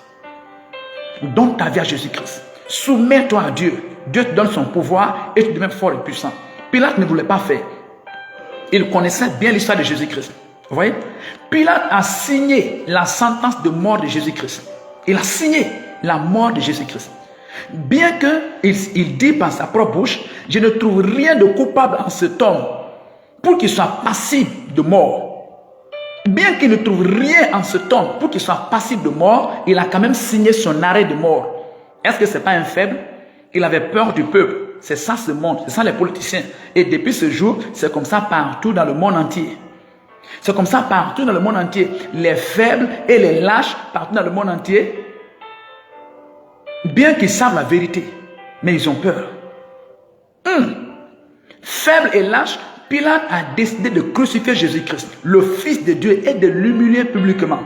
Donne ta vie à Jésus-Christ. Soumets-toi à Dieu. Dieu te donne son pouvoir et tu deviens fort et puissant. Pilate ne voulait pas faire. Il connaissait bien l'histoire de Jésus-Christ. Vous voyez? Pilate a signé la sentence de mort de Jésus-Christ. Il a signé la mort de Jésus-Christ. Bien qu'il dit par sa propre bouche, je ne trouve rien de coupable en cet homme pour qu'il soit passible de mort. Bien qu'il ne trouve rien en cet homme pour qu'il soit passible de mort, il a quand même signé son arrêt de mort. Est-ce que ce n'est pas un faible? Il avait peur du peuple. C'est ça ce monde, c'est ça les politiciens. Et depuis ce jour, c'est comme ça partout dans le monde entier. C'est comme ça partout dans le monde entier. Les faibles et les lâches partout dans le monde entier, bien qu'ils savent la vérité, mais ils ont peur. Faibles et lâches, Pilate a décidé de crucifier Jésus-Christ, le Fils de Dieu, et de l'humilier publiquement.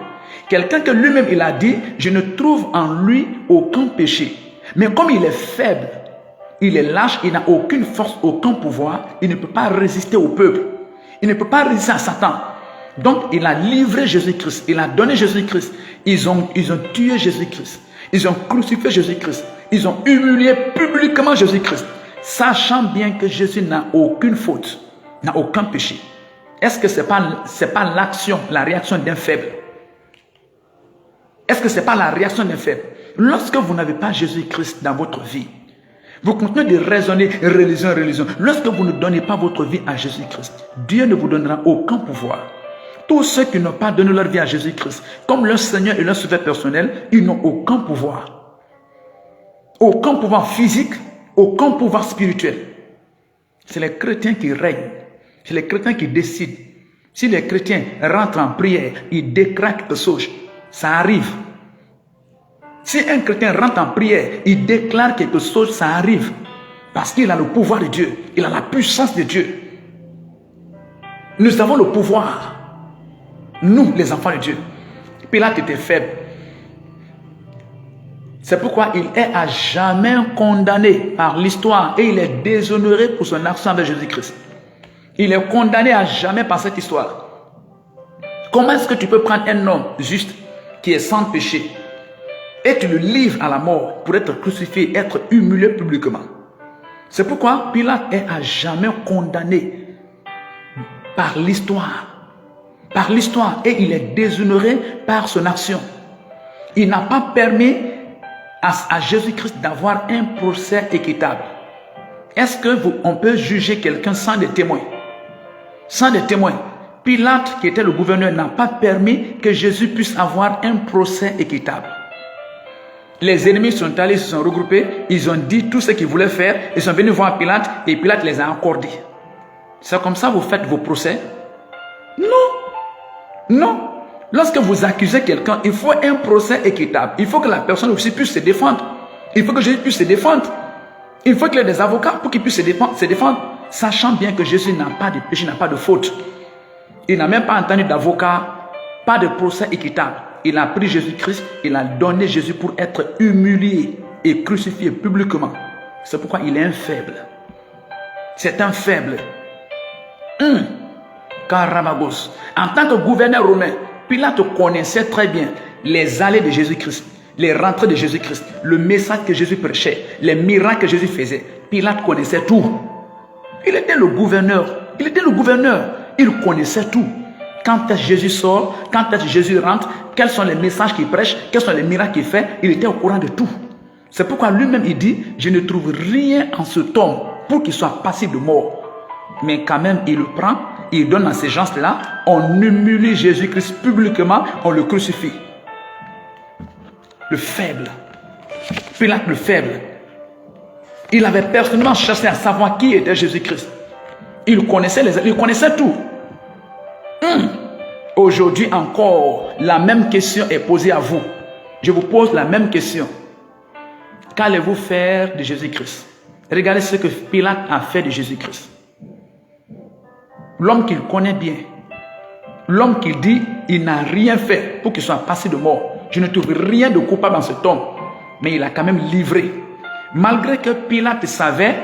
Quelqu'un que lui-même il a dit, je ne trouve en lui aucun péché. Mais comme il est faible, il est lâche, il n'a aucune force, aucun pouvoir, il ne peut pas résister au peuple. Il ne peut pas résister à Satan. Donc il a livré Jésus-Christ, il a donné Jésus-Christ. Ils ont tué Jésus-Christ. Ils ont crucifié Jésus-Christ. Ils ont humilié publiquement Jésus-Christ. Sachant bien que Jésus n'a aucune faute, n'a aucun péché. Est-ce que ce n'est pas l'action, la réaction d'un faible? Est-ce que ce n'est pas la réaction d'un faible? Lorsque vous n'avez pas Jésus-Christ dans votre vie, vous continuez de raisonner religion. Lorsque vous ne donnez pas votre vie à Jésus-Christ, Dieu ne vous donnera aucun pouvoir. Tous ceux qui n'ont pas donné leur vie à Jésus-Christ, comme leur Seigneur et leur sauveur personnel, ils n'ont aucun pouvoir. Aucun pouvoir physique, aucun pouvoir spirituel. C'est les chrétiens qui règnent. C'est les chrétiens qui décident. Si les chrétiens rentrent en prière, ils déclarent quelque chose, ça arrive. Si un chrétien rentre en prière, il déclare quelque chose, ça arrive. Parce qu'il a le pouvoir de Dieu. Il a la puissance de Dieu. Nous avons le pouvoir. Nous, les enfants de Dieu. Pilate était faible. C'est pourquoi il est à jamais condamné par l'histoire et il est déshonoré pour son action avec Jésus-Christ. Il est condamné à jamais par cette histoire. Comment est-ce que tu peux prendre un homme juste qui est sans péché et tu le livres à la mort pour être crucifié, être humilié publiquement? C'est pourquoi Pilate est à jamais condamné par l'histoire. Par l'histoire. Et il est déshonoré par son action. Il n'a pas permis à Jésus-Christ d'avoir un procès équitable. Est-ce qu'on peut juger quelqu'un sans des témoins? Sans des témoins. Pilate, qui était le gouverneur, n'a pas permis que Jésus puisse avoir un procès équitable. Les ennemis sont allés, se sont regroupés, ils ont dit tout ce qu'ils voulaient faire, ils sont venus voir Pilate et Pilate les a accordés. C'est comme ça que vous faites vos procès? Non. Non. Lorsque vous accusez quelqu'un, il faut un procès équitable. Il faut que la personne aussi puisse se défendre. Il faut que Jésus puisse se défendre. Il faut qu'il y ait des avocats pour qu'il puisse se défendre, sachant bien que Jésus n'a pas de péché, n'a pas de faute. Il n'a même pas entendu d'avocat, pas de procès équitable. Il a pris Jésus-Christ, il a donné Jésus pour être humilié et crucifié publiquement. C'est pourquoi il est un faible. C'est un faible. Caramagos. En tant que gouverneur romain, Pilate connaissait très bien les allées de Jésus-Christ, les rentrées de Jésus-Christ, le message que Jésus prêchait, les miracles que Jésus faisait. Pilate connaissait tout. Il était le gouverneur. Il était le gouverneur. Il connaissait tout. Quand Jésus sort, quand Jésus rentre, quels sont les messages qu'il prêche, quels sont les miracles qu'il fait, il était au courant de tout. C'est pourquoi lui-même il dit, je ne trouve rien en cet homme pour qu'il soit passible de mort. Mais quand même, il le prend, il donne à ces gens-là, on humilie Jésus-Christ publiquement, on le crucifie. Le faible. Pilate le faible. Il avait personnellement cherché à savoir qui était Jésus-Christ. Il connaissait tout. Aujourd'hui encore, la même question est posée à vous. Je vous pose la même question. Qu'allez-vous faire de Jésus-Christ? Regardez ce que Pilate a fait de Jésus-Christ. L'homme qu'il connaît bien. L'homme qui dit, il n'a rien fait pour qu'il soit passé de mort. Je ne trouve rien de coupable dans cet homme. Mais il a quand même livré. Malgré que Pilate savait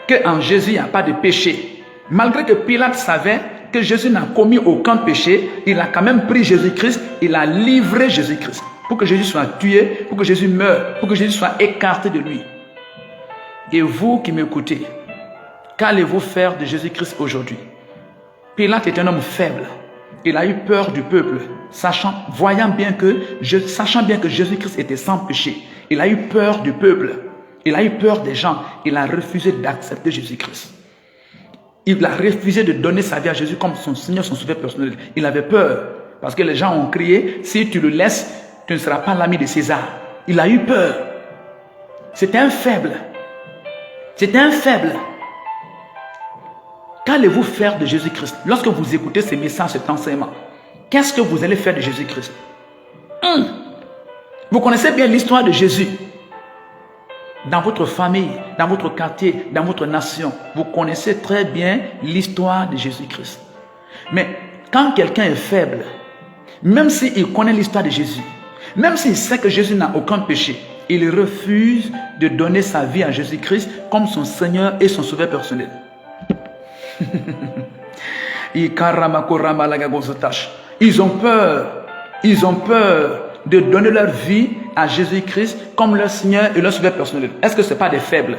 qu'en Jésus, il n'y a pas de péché. Malgré que Pilate savait que Jésus n'a commis aucun péché, il a quand même pris Jésus-Christ, il a livré Jésus-Christ pour que Jésus soit tué, pour que Jésus meure, pour que Jésus soit écarté de lui. Et vous qui m'écoutez, qu'allez-vous faire de Jésus-Christ aujourd'hui? Pilate est un homme faible. Il a eu peur du peuple, sachant bien que Jésus-Christ était sans péché. Il a eu peur du peuple. Il a eu peur des gens. Il a refusé d'accepter Jésus-Christ. Il a refusé de donner sa vie à Jésus comme son Seigneur, son sauveur personnel. Il avait peur parce que les gens ont crié, si tu le laisses, tu ne seras pas l'ami de César. Il a eu peur. C'était un faible. C'était un faible. Qu'allez-vous faire de Jésus-Christ? Lorsque vous écoutez ces messages, cet enseignement, qu'est-ce que vous allez faire de Jésus-Christ? Vous connaissez bien l'histoire de Jésus. Dans votre famille, dans votre quartier, dans votre nation, vous connaissez très bien l'histoire de Jésus-Christ. Mais quand quelqu'un est faible, même s'il connaît l'histoire de Jésus, même s'il sait que Jésus n'a aucun péché, il refuse de donner sa vie à Jésus-Christ comme son Seigneur et son sauveur personnel. Ils ont peur de donner leur vie à Jésus-Christ comme leur Seigneur et leur sauveur personnel. Est-ce que ce n'est pas des faibles?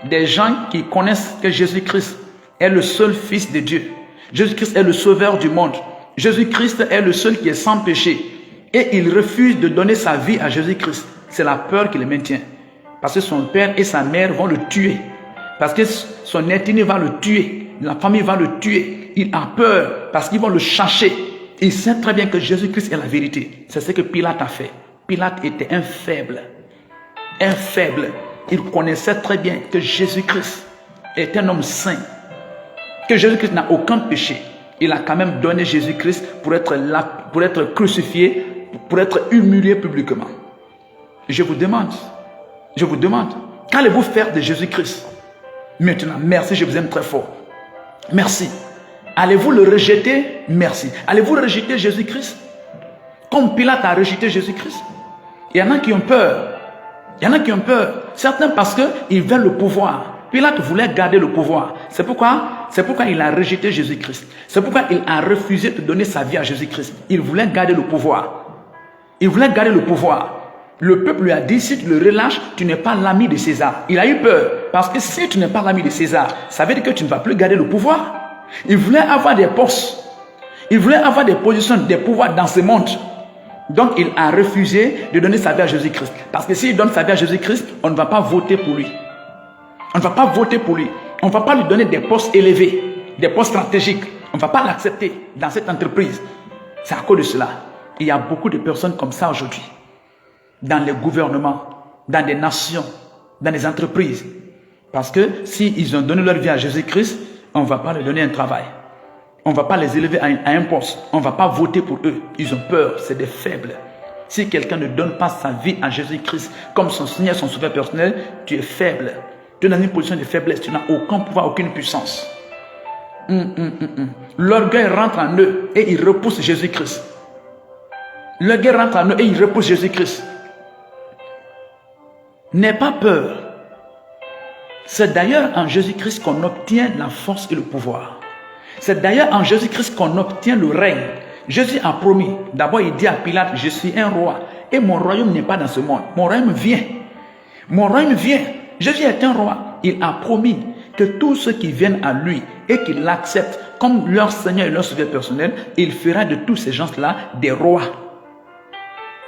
Des gens qui connaissent que Jésus-Christ est le seul Fils de Dieu. Jésus-Christ est le sauveur du monde. Jésus-Christ est le seul qui est sans péché. Et il refuse de donner sa vie à Jésus-Christ. C'est la peur qui le maintient. Parce que son père et sa mère vont le tuer. Parce que son ethnie va le tuer. La famille va le tuer. Il a peur parce qu'ils vont le chercher. Il sait très bien que Jésus-Christ est la vérité. C'est ce que Pilate a fait. Pilate était un faible. Un faible. Il connaissait très bien que Jésus-Christ est un homme saint. Que Jésus-Christ n'a aucun péché. Il a quand même donné Jésus-Christ pour être crucifié, pour être humilié publiquement. Je vous demande, qu'allez-vous faire de Jésus-Christ? Maintenant, merci, je vous aime très fort. Merci. Allez-vous le rejeter? Merci. Allez-vous rejeter Jésus-Christ? Comme Pilate a rejeté Jésus-Christ? Il y en a qui ont peur. Il y en a qui ont peur. Certains parce qu'ils veulent le pouvoir. Pilate voulait garder le pouvoir. C'est pourquoi il a rejeté Jésus-Christ. C'est pourquoi il a refusé de donner sa vie à Jésus-Christ. Il voulait garder le pouvoir. Il voulait garder le pouvoir. Le peuple lui a dit, si tu le relâches, tu n'es pas l'ami de César. Il a eu peur. Parce que si tu n'es pas l'ami de César, ça veut dire que tu ne vas plus garder le pouvoir. Il voulait avoir des postes. Il voulait avoir des positions, des pouvoirs dans ce monde. Donc il a refusé de donner sa vie à Jésus-Christ. Parce que s'il donne sa vie à Jésus-Christ, on ne va pas voter pour lui. On ne va pas voter pour lui. On ne va pas lui donner des postes élevés, des postes stratégiques. On ne va pas l'accepter dans cette entreprise. C'est à cause de cela. Il y a beaucoup de personnes comme ça aujourd'hui. Dans les gouvernements, dans des nations, dans des entreprises. Parce que s'ils ont donné leur vie à Jésus-Christ, on ne va pas leur donner un travail. On ne va pas les élever à un poste. On ne va pas voter pour eux. Ils ont peur. C'est des faibles. Si quelqu'un ne donne pas sa vie à Jésus-Christ comme son Seigneur, son sauveur personnel, tu es faible. Tu es dans une position de faiblesse. Tu n'as aucun pouvoir, aucune puissance. L'orgueil rentre en eux et il repousse Jésus-Christ. L'orgueil rentre en eux et il repousse Jésus-Christ. N'aie pas peur. C'est d'ailleurs en Jésus-Christ qu'on obtient la force et le pouvoir. C'est d'ailleurs en Jésus-Christ qu'on obtient le règne. Jésus a promis. D'abord, il dit à Pilate, je suis un roi. Et mon royaume n'est pas dans ce monde. Mon royaume vient. Mon royaume vient. Jésus est un roi. Il a promis que tous ceux qui viennent à lui et qui l'acceptent comme leur Seigneur et leur Sauveur personnel, il fera de tous ces gens-là des rois.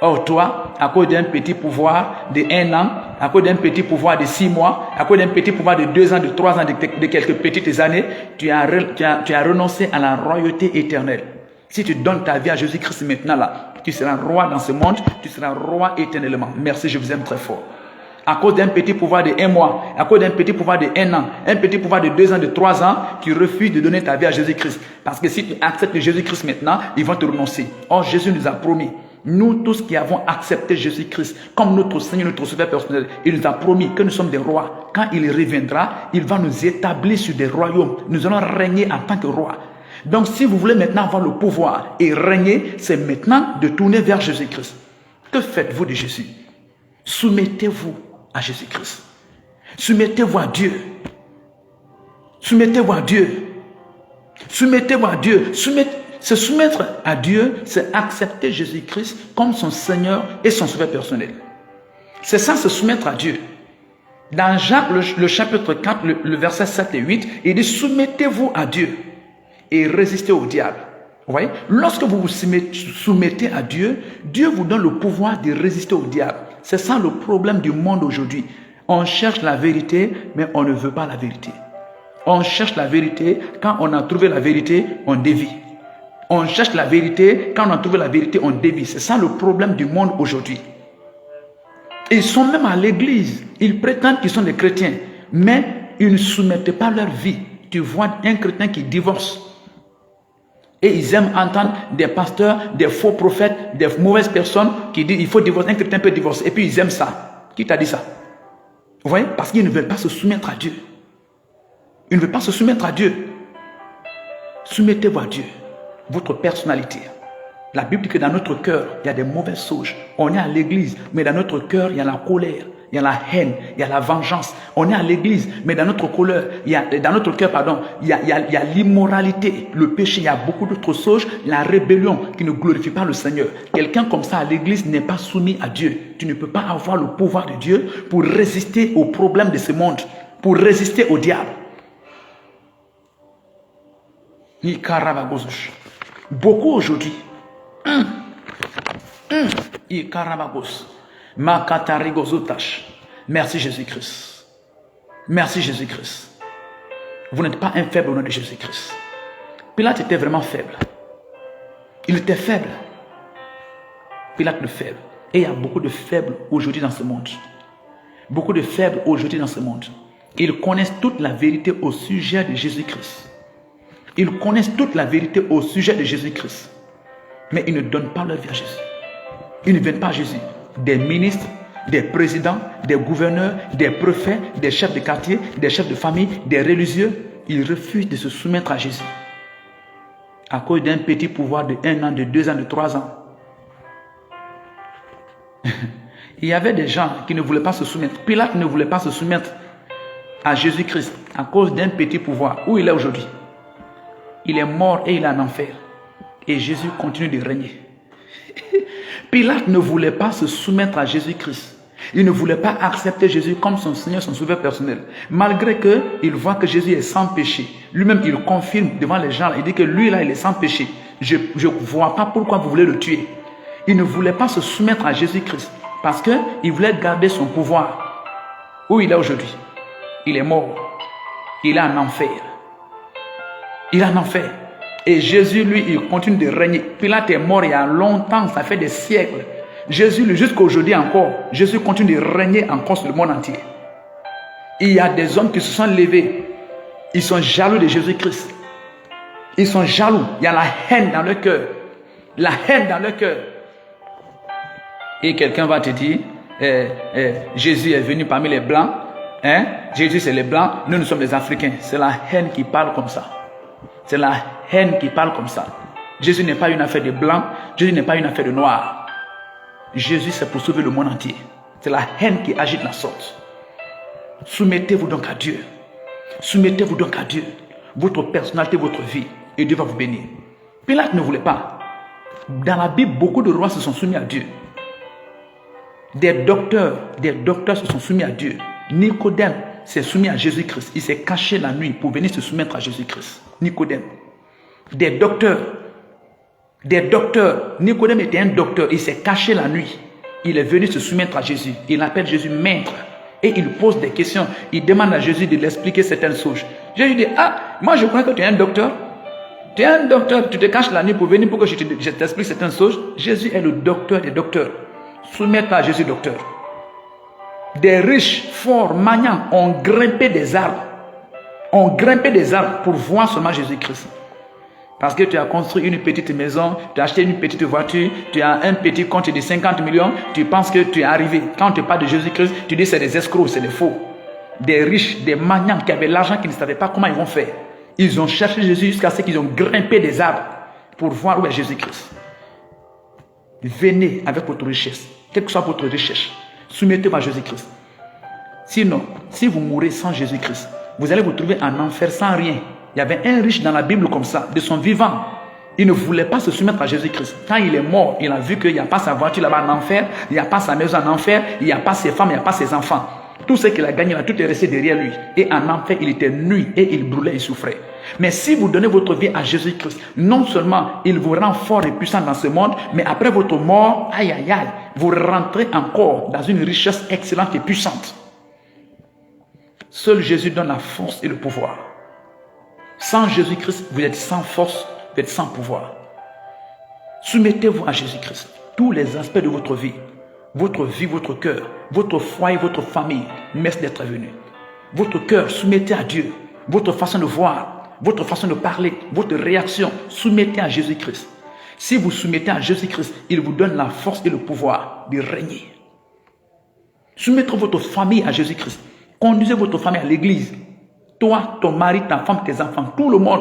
Or toi, à cause d'un petit pouvoir de 1 an, à cause d'un petit pouvoir de 6 mois, à cause d'un petit pouvoir de 2 ans, de 3 ans, de quelques petites années, tu as renoncé à la royauté éternelle. Si tu donnes ta vie à Jésus-Christ maintenant, là, tu seras roi dans ce monde, tu seras roi éternellement. Merci, je vous aime très fort. À cause d'un petit pouvoir de 1 mois, à cause d'un petit pouvoir de 1 an, un petit pouvoir de 2 ans, de 3 ans, tu refuses de donner ta vie à Jésus-Christ. Parce que si tu acceptes Jésus-Christ maintenant, ils vont te renoncer. Or, Jésus nous a promis, nous tous qui avons accepté Jésus-Christ comme notre Seigneur, notre Sauveur personnel, il nous a promis que nous sommes des rois. Quand il reviendra, il va nous établir sur des royaumes. Nous allons régner en tant que rois. Donc, si vous voulez maintenant avoir le pouvoir et régner, c'est maintenant de tourner vers Jésus-Christ. Que faites-vous de Jésus? Soumettez-vous à Jésus-Christ. Soumettez-vous à Dieu. Soumettez-vous à Dieu. Soumettez-vous à Dieu. Se soumettre à Dieu, c'est accepter Jésus-Christ comme son Seigneur et son Sauveur personnel. C'est ça, se soumettre à Dieu. Dans Jacques, le chapitre 4, le verset 7 et 8, il dit, soumettez-vous à Dieu et résistez au diable. Vous voyez, lorsque vous vous soumettez à Dieu, Dieu vous donne le pouvoir de résister au diable. C'est ça le problème du monde aujourd'hui. On cherche la vérité, mais on ne veut pas la vérité. On cherche la vérité, quand on a trouvé la vérité, on dévie. On cherche la vérité, quand on a trouvé la vérité, on dévie. C'est ça le problème du monde aujourd'hui. Ils sont même à l'église, ils prétendent qu'ils sont des chrétiens, mais ils ne soumettent pas leur vie. Tu vois un chrétien qui divorce. Et ils aiment entendre des pasteurs, des faux prophètes, des mauvaises personnes qui disent il faut divorcer, un chrétien peut divorcer. Et puis ils aiment ça. Qui t'a dit ça? Vous voyez? Parce qu'ils ne veulent pas se soumettre à Dieu. Ils ne veulent pas se soumettre à Dieu. Soumettez-vous à Dieu. Votre personnalité. La Bible dit que dans notre cœur, il y a des mauvaises sauges. On est à l'église, mais dans notre cœur, il y a la colère, il y a la haine, il y a la vengeance. On est à l'église, mais dans notre colère, dans notre cœur, il y a l'immoralité, le péché, il y a beaucoup d'autres sauges, la rébellion qui ne glorifie pas le Seigneur. Quelqu'un comme ça à l'église n'est pas soumis à Dieu. Tu ne peux pas avoir le pouvoir de Dieu pour résister aux problèmes de ce monde, pour résister au diable. Beaucoup aujourd'hui. Merci Jésus-Christ. Merci Jésus-Christ. Vous n'êtes pas un faible au nom de Jésus-Christ. Pilate était vraiment faible. Il était faible. Pilate le faible. Et il y a beaucoup de faibles aujourd'hui dans ce monde. Beaucoup de faibles aujourd'hui dans ce monde. Ils connaissent toute la vérité au sujet de Jésus-Christ. Ils connaissent toute la vérité au sujet de Jésus-Christ. Mais ils ne donnent pas leur vie à Jésus. Ils ne viennent pas à Jésus. Des ministres, des présidents, des gouverneurs, des préfets, des chefs de quartier, des chefs de famille, des religieux, ils refusent de se soumettre à Jésus. À cause d'un petit pouvoir de 1 an, de 2 ans, de 3 ans. Il y avait des gens qui ne voulaient pas se soumettre. Pilate ne voulait pas se soumettre à Jésus-Christ à cause d'un petit pouvoir. Où il est aujourd'hui? Il est mort et il est en enfer. Et Jésus continue de régner. Pilate ne voulait pas se soumettre à Jésus-Christ. Il ne voulait pas accepter Jésus comme son Seigneur, son sauveur personnel. Malgré qu'il voit que Jésus est sans péché. Lui-même, il confirme devant les gens. Il dit que lui, là, il est sans péché. Je ne vois pas pourquoi vous voulez le tuer. Il ne voulait pas se soumettre à Jésus-Christ. Parce qu'il voulait garder son pouvoir. Où il est aujourd'hui? Il est mort. Il est en enfer. Il est en enfer. Et Jésus, lui, il continue de régner. Pilate est mort il y a longtemps, ça fait des siècles. Jésus, lui, jusqu'à aujourd'hui encore, Jésus continue de régner encore sur le monde entier. Il y a des hommes qui se sont levés. Ils sont jaloux de Jésus-Christ. Ils sont jaloux. Il y a la haine dans leur cœur. La haine dans leur cœur. Et quelqu'un va te dire, Jésus est venu parmi les Blancs. Hein? Jésus, c'est les Blancs. Nous, nous sommes les Africains. C'est la haine qui parle comme ça. C'est la haine qui parle comme ça. Jésus n'est pas une affaire de Blancs. Jésus n'est pas une affaire de Noirs. Jésus, c'est pour sauver le monde entier. C'est la haine qui agite la sorte. Soumettez-vous donc à Dieu. Soumettez-vous donc à Dieu. Votre personnalité, votre vie. Et Dieu va vous bénir. Pilate ne voulait pas. Dans la Bible, beaucoup de rois se sont soumis à Dieu. Des docteurs se sont soumis à Dieu. Nicodème s'est soumis à Jésus-Christ. Il s'est caché la nuit pour venir se soumettre à Jésus-Christ. Nicodème. Des docteurs. Nicodème était un docteur. Il s'est caché la nuit. Il est venu se soumettre à Jésus. Il appelle Jésus maître. Et il pose des questions. Il demande à Jésus de lui expliquer certaines choses. Jésus dit, moi je crois que tu es un docteur. Tu es un docteur, tu te caches la nuit pour venir pour que je t'explique certaines choses. Jésus est le docteur des docteurs. Soumets-toi à Jésus, docteur. Des riches, forts, magnants ont grimpé des arbres. Pour voir seulement Jésus-Christ. Parce que tu as construit une petite maison, tu as acheté une petite voiture, tu as un petit compte de 50 millions, tu penses que tu es arrivé. Quand tu parles de Jésus-Christ, tu dis c'est des escrocs, c'est des faux. Des riches, des magnants qui avaient l'argent, qui ne savaient pas comment ils vont faire. Ils ont cherché Jésus jusqu'à ce qu'ils ont grimpé des arbres pour voir où est Jésus-Christ. Venez avec votre richesse, quelle que soit votre richesse, soumettez-vous à Jésus-Christ. Sinon, si vous mourrez sans Jésus-Christ, vous allez vous trouver en enfer sans rien. Il y avait un riche dans la Bible comme ça, de son vivant. Il ne voulait pas se soumettre à Jésus-Christ. Quand il est mort, il a vu qu'il n'y a pas sa voiture là-bas en enfer, il n'y a pas sa maison en enfer, il n'y a pas ses femmes, il n'y a pas ses enfants. Tout ce qu'il a gagné, tout est resté derrière lui. Et en enfer, il était nu et il brûlait, il souffrait. Mais si vous donnez votre vie à Jésus-Christ, non seulement il vous rend fort et puissant dans ce monde, mais après votre mort, aïe aïe aïe, vous rentrez encore dans une richesse excellente et puissante. Seul Jésus donne la force et le pouvoir. Sans Jésus-Christ, vous êtes sans force, vous êtes sans pouvoir. Soumettez-vous à Jésus-Christ. Tous les aspects de votre vie, votre cœur, votre foyer, votre famille, merci d'être venu. Votre cœur, soumettez à Dieu. Votre façon de voir, votre façon de parler, votre réaction, soumettez à Jésus-Christ. Si vous soumettez à Jésus-Christ, il vous donne la force et le pouvoir de régner. Soumettez votre famille à Jésus-Christ. Conduisez votre famille à l'église. Toi, ton mari, ta femme, tes enfants, tout le monde.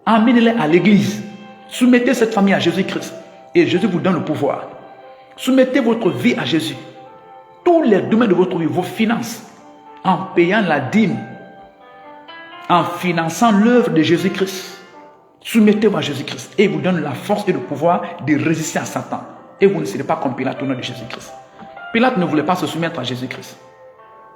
Amenez-les à l'église. Soumettez cette famille à Jésus-Christ. Et Jésus vous donne le pouvoir. Soumettez votre vie à Jésus. Tous les domaines de votre vie, vos finances, en payant la dîme, en finançant l'œuvre de Jésus-Christ. Soumettez-vous à Jésus-Christ. Et il vous donne la force et le pouvoir de résister à Satan. Et vous ne serez pas comme Pilate au nom de Jésus-Christ. Pilate ne voulait pas se soumettre à Jésus-Christ.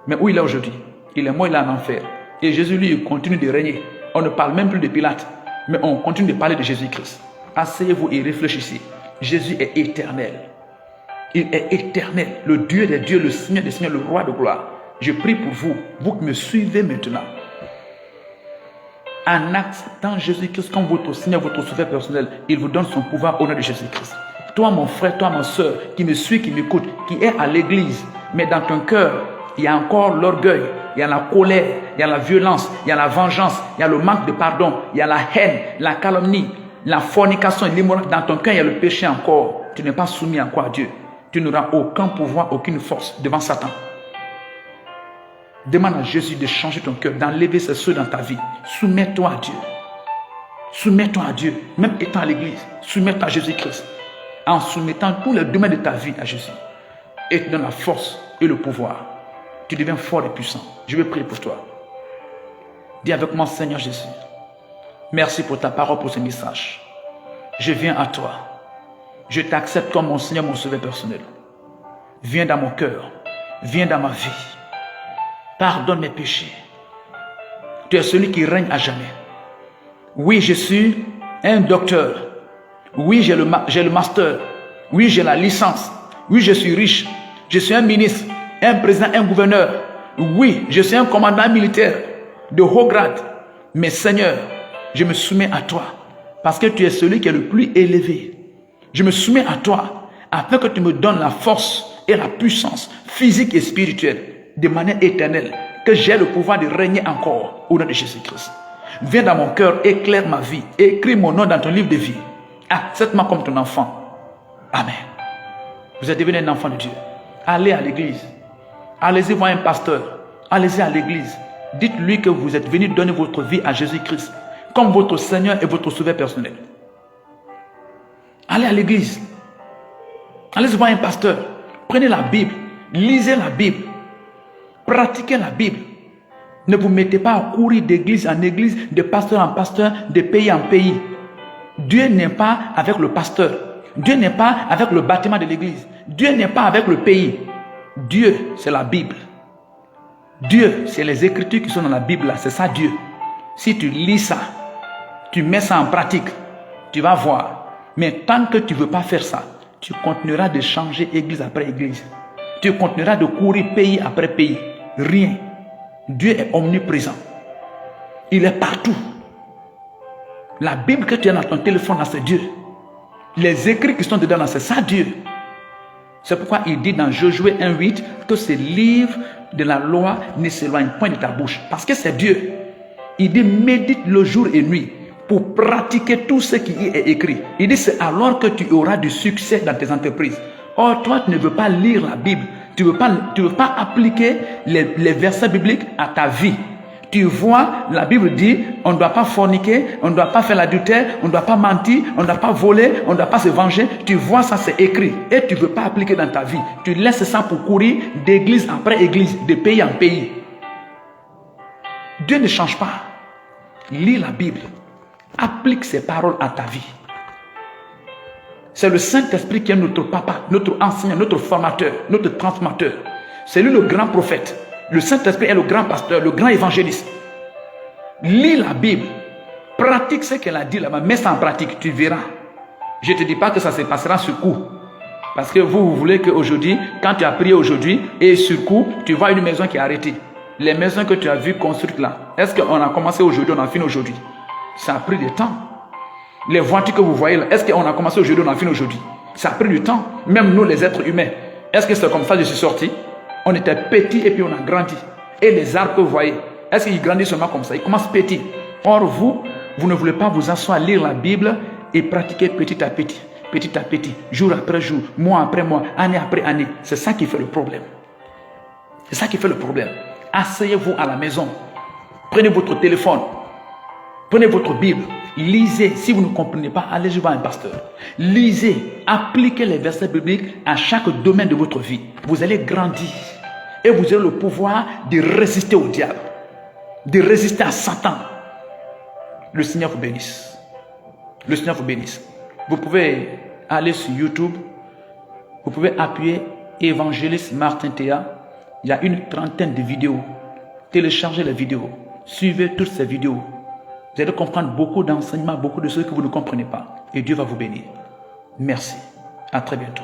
Mais où il est aujourd'hui? Il est mort, il est en enfer. Et Jésus, lui, il continue de régner. On ne parle même plus de Pilate, mais on continue de parler de Jésus-Christ. Asseyez-vous et réfléchissez. Jésus est éternel. Il est éternel. Le Dieu des dieux, le Seigneur des seigneurs, le roi de gloire. Je prie pour vous, vous qui me suivez maintenant. En acceptant Jésus-Christ comme votre Seigneur, votre sauveur personnel, il vous donne son pouvoir au nom de Jésus-Christ. Toi, mon frère, toi, ma soeur, qui me suit, qui m'écoute, qui est à l'église, mais dans ton cœur, il y a encore l'orgueil, il y a la colère, il y a la violence, il y a la vengeance, il y a le manque de pardon, il y a la haine, la calomnie, la fornication, l'immoralité. Dans ton cœur, il y a le péché encore. Tu n'es pas soumis encore à Dieu. Tu n'auras aucun pouvoir, aucune force devant Satan. Demande à Jésus de changer ton cœur, d'enlever ces ceux dans ta vie. Soumets-toi à Dieu. Soumets-toi à Dieu, même étant à l'église. Soumets-toi à Jésus-Christ. En soumettant tous les domaines de ta vie à Jésus. Et te donne la force et le pouvoir. Tu deviens fort et puissant. Je vais prier pour toi. Dis avec moi, Seigneur Jésus, merci pour ta parole, pour ce message. Je viens à toi. Je t'accepte comme mon Seigneur, mon sauveur personnel. Viens dans mon cœur. Viens dans ma vie. Pardonne mes péchés. Tu es celui qui règne à jamais. Oui, je suis un docteur. Oui, j'ai le master. Oui, j'ai la licence. Oui, je suis riche. Je suis un ministre, un président, un gouverneur. Oui, je suis un commandant militaire de haut grade. Mais Seigneur, je me soumets à toi parce que tu es celui qui est le plus élevé. Je me soumets à toi afin que tu me donnes la force et la puissance physique et spirituelle de manière éternelle, que j'ai le pouvoir de régner encore au nom de Jésus-Christ. Viens dans mon cœur, éclaire ma vie. Écris mon nom dans ton livre de vie. Accepte-moi comme ton enfant. Amen. Vous êtes devenu un enfant de Dieu. Allez à l'église. Allez-y voir un pasteur. Allez-y à l'église. Dites-lui que vous êtes venu donner votre vie à Jésus-Christ comme votre Seigneur et votre Sauveur personnel. Allez à l'église. Allez-y voir un pasteur. Prenez la Bible. Lisez la Bible. Pratiquez la Bible. Ne vous mettez pas à courir d'église en église, de pasteur en pasteur, de pays en pays. Dieu n'est pas avec le pasteur. Dieu n'est pas avec le bâtiment de l'église. Dieu n'est pas avec le pays. Dieu, c'est la Bible. Dieu, c'est les Écritures qui sont dans la Bible là. C'est ça Dieu. Si tu lis ça, tu mets ça en pratique, tu vas voir. Mais tant que tu ne veux pas faire ça, tu continueras de changer église après église. Tu continueras de courir pays après pays. Rien. Dieu est omniprésent. Il est partout. La Bible que tu as dans ton téléphone, c'est Dieu. Les écrits qui sont dedans, c'est ça Dieu. C'est pourquoi il dit dans Josué 1:8 que ce livre de la loi ne s'éloigne point de ta bouche. Parce que c'est Dieu. Il dit médite le jour et nuit pour pratiquer tout ce qui y est écrit. Il dit c'est alors que tu auras du succès dans tes entreprises. Or toi tu ne veux pas lire la Bible. Tu ne veux pas appliquer les versets bibliques à ta vie. Tu vois, la Bible dit, on ne doit pas forniquer, on ne doit pas faire l'adultère, on ne doit pas mentir, on ne doit pas voler, on ne doit pas se venger. Tu vois ça, c'est écrit. Et tu ne veux pas appliquer dans ta vie. Tu laisses ça pour courir d'église après église, de pays en pays. Dieu ne change pas. Lis la Bible. Applique ces paroles à ta vie. C'est le Saint-Esprit qui est notre papa, notre enseignant, notre formateur, notre transformateur. C'est lui le grand prophète. Le Saint-Esprit est le grand pasteur, le grand évangéliste. Lis la Bible. Pratique ce qu'elle a dit là-bas. Mets ça en pratique, tu verras. Je ne te dis pas que ça se passera sur coup. Parce que vous voulez qu'aujourd'hui, quand tu as prié aujourd'hui, et sur coup, tu vois une maison qui est arrêtée. Les maisons que tu as vues construites là, est-ce qu'on a commencé aujourd'hui, on a fini aujourd'hui? Ça a pris du temps. Les voitures que vous voyez là, est-ce qu'on a commencé aujourd'hui, on a fini aujourd'hui? Ça a pris du temps. Même nous, les êtres humains. Est-ce que c'est comme ça que je suis sorti? On était petits et puis on a grandi. Et les arbres que vous voyez, est-ce qu'ils grandissent seulement comme ça? Ils commencent petits. Or vous ne voulez pas vous asseoir, lire la Bible et pratiquer petit à petit, jour après jour, mois après mois, année après année. C'est ça qui fait le problème. C'est ça qui fait le problème. Asseyez-vous à la maison. Prenez votre téléphone. Prenez votre Bible. Lisez. Si vous ne comprenez pas, allez voir un pasteur. Lisez. Appliquez les versets bibliques à chaque domaine de votre vie. Vous allez grandir. Et vous aurez le pouvoir de résister au diable. De résister à Satan. Le Seigneur vous bénisse. Le Seigneur vous bénisse. Vous pouvez aller sur YouTube. Vous pouvez appuyer Évangéliste Martin Théa. Il y a une trentaine de vidéos. Téléchargez les vidéos. Suivez toutes ces vidéos. Vous allez comprendre beaucoup d'enseignements, beaucoup de choses que vous ne comprenez pas. Et Dieu va vous bénir. Merci. À très bientôt.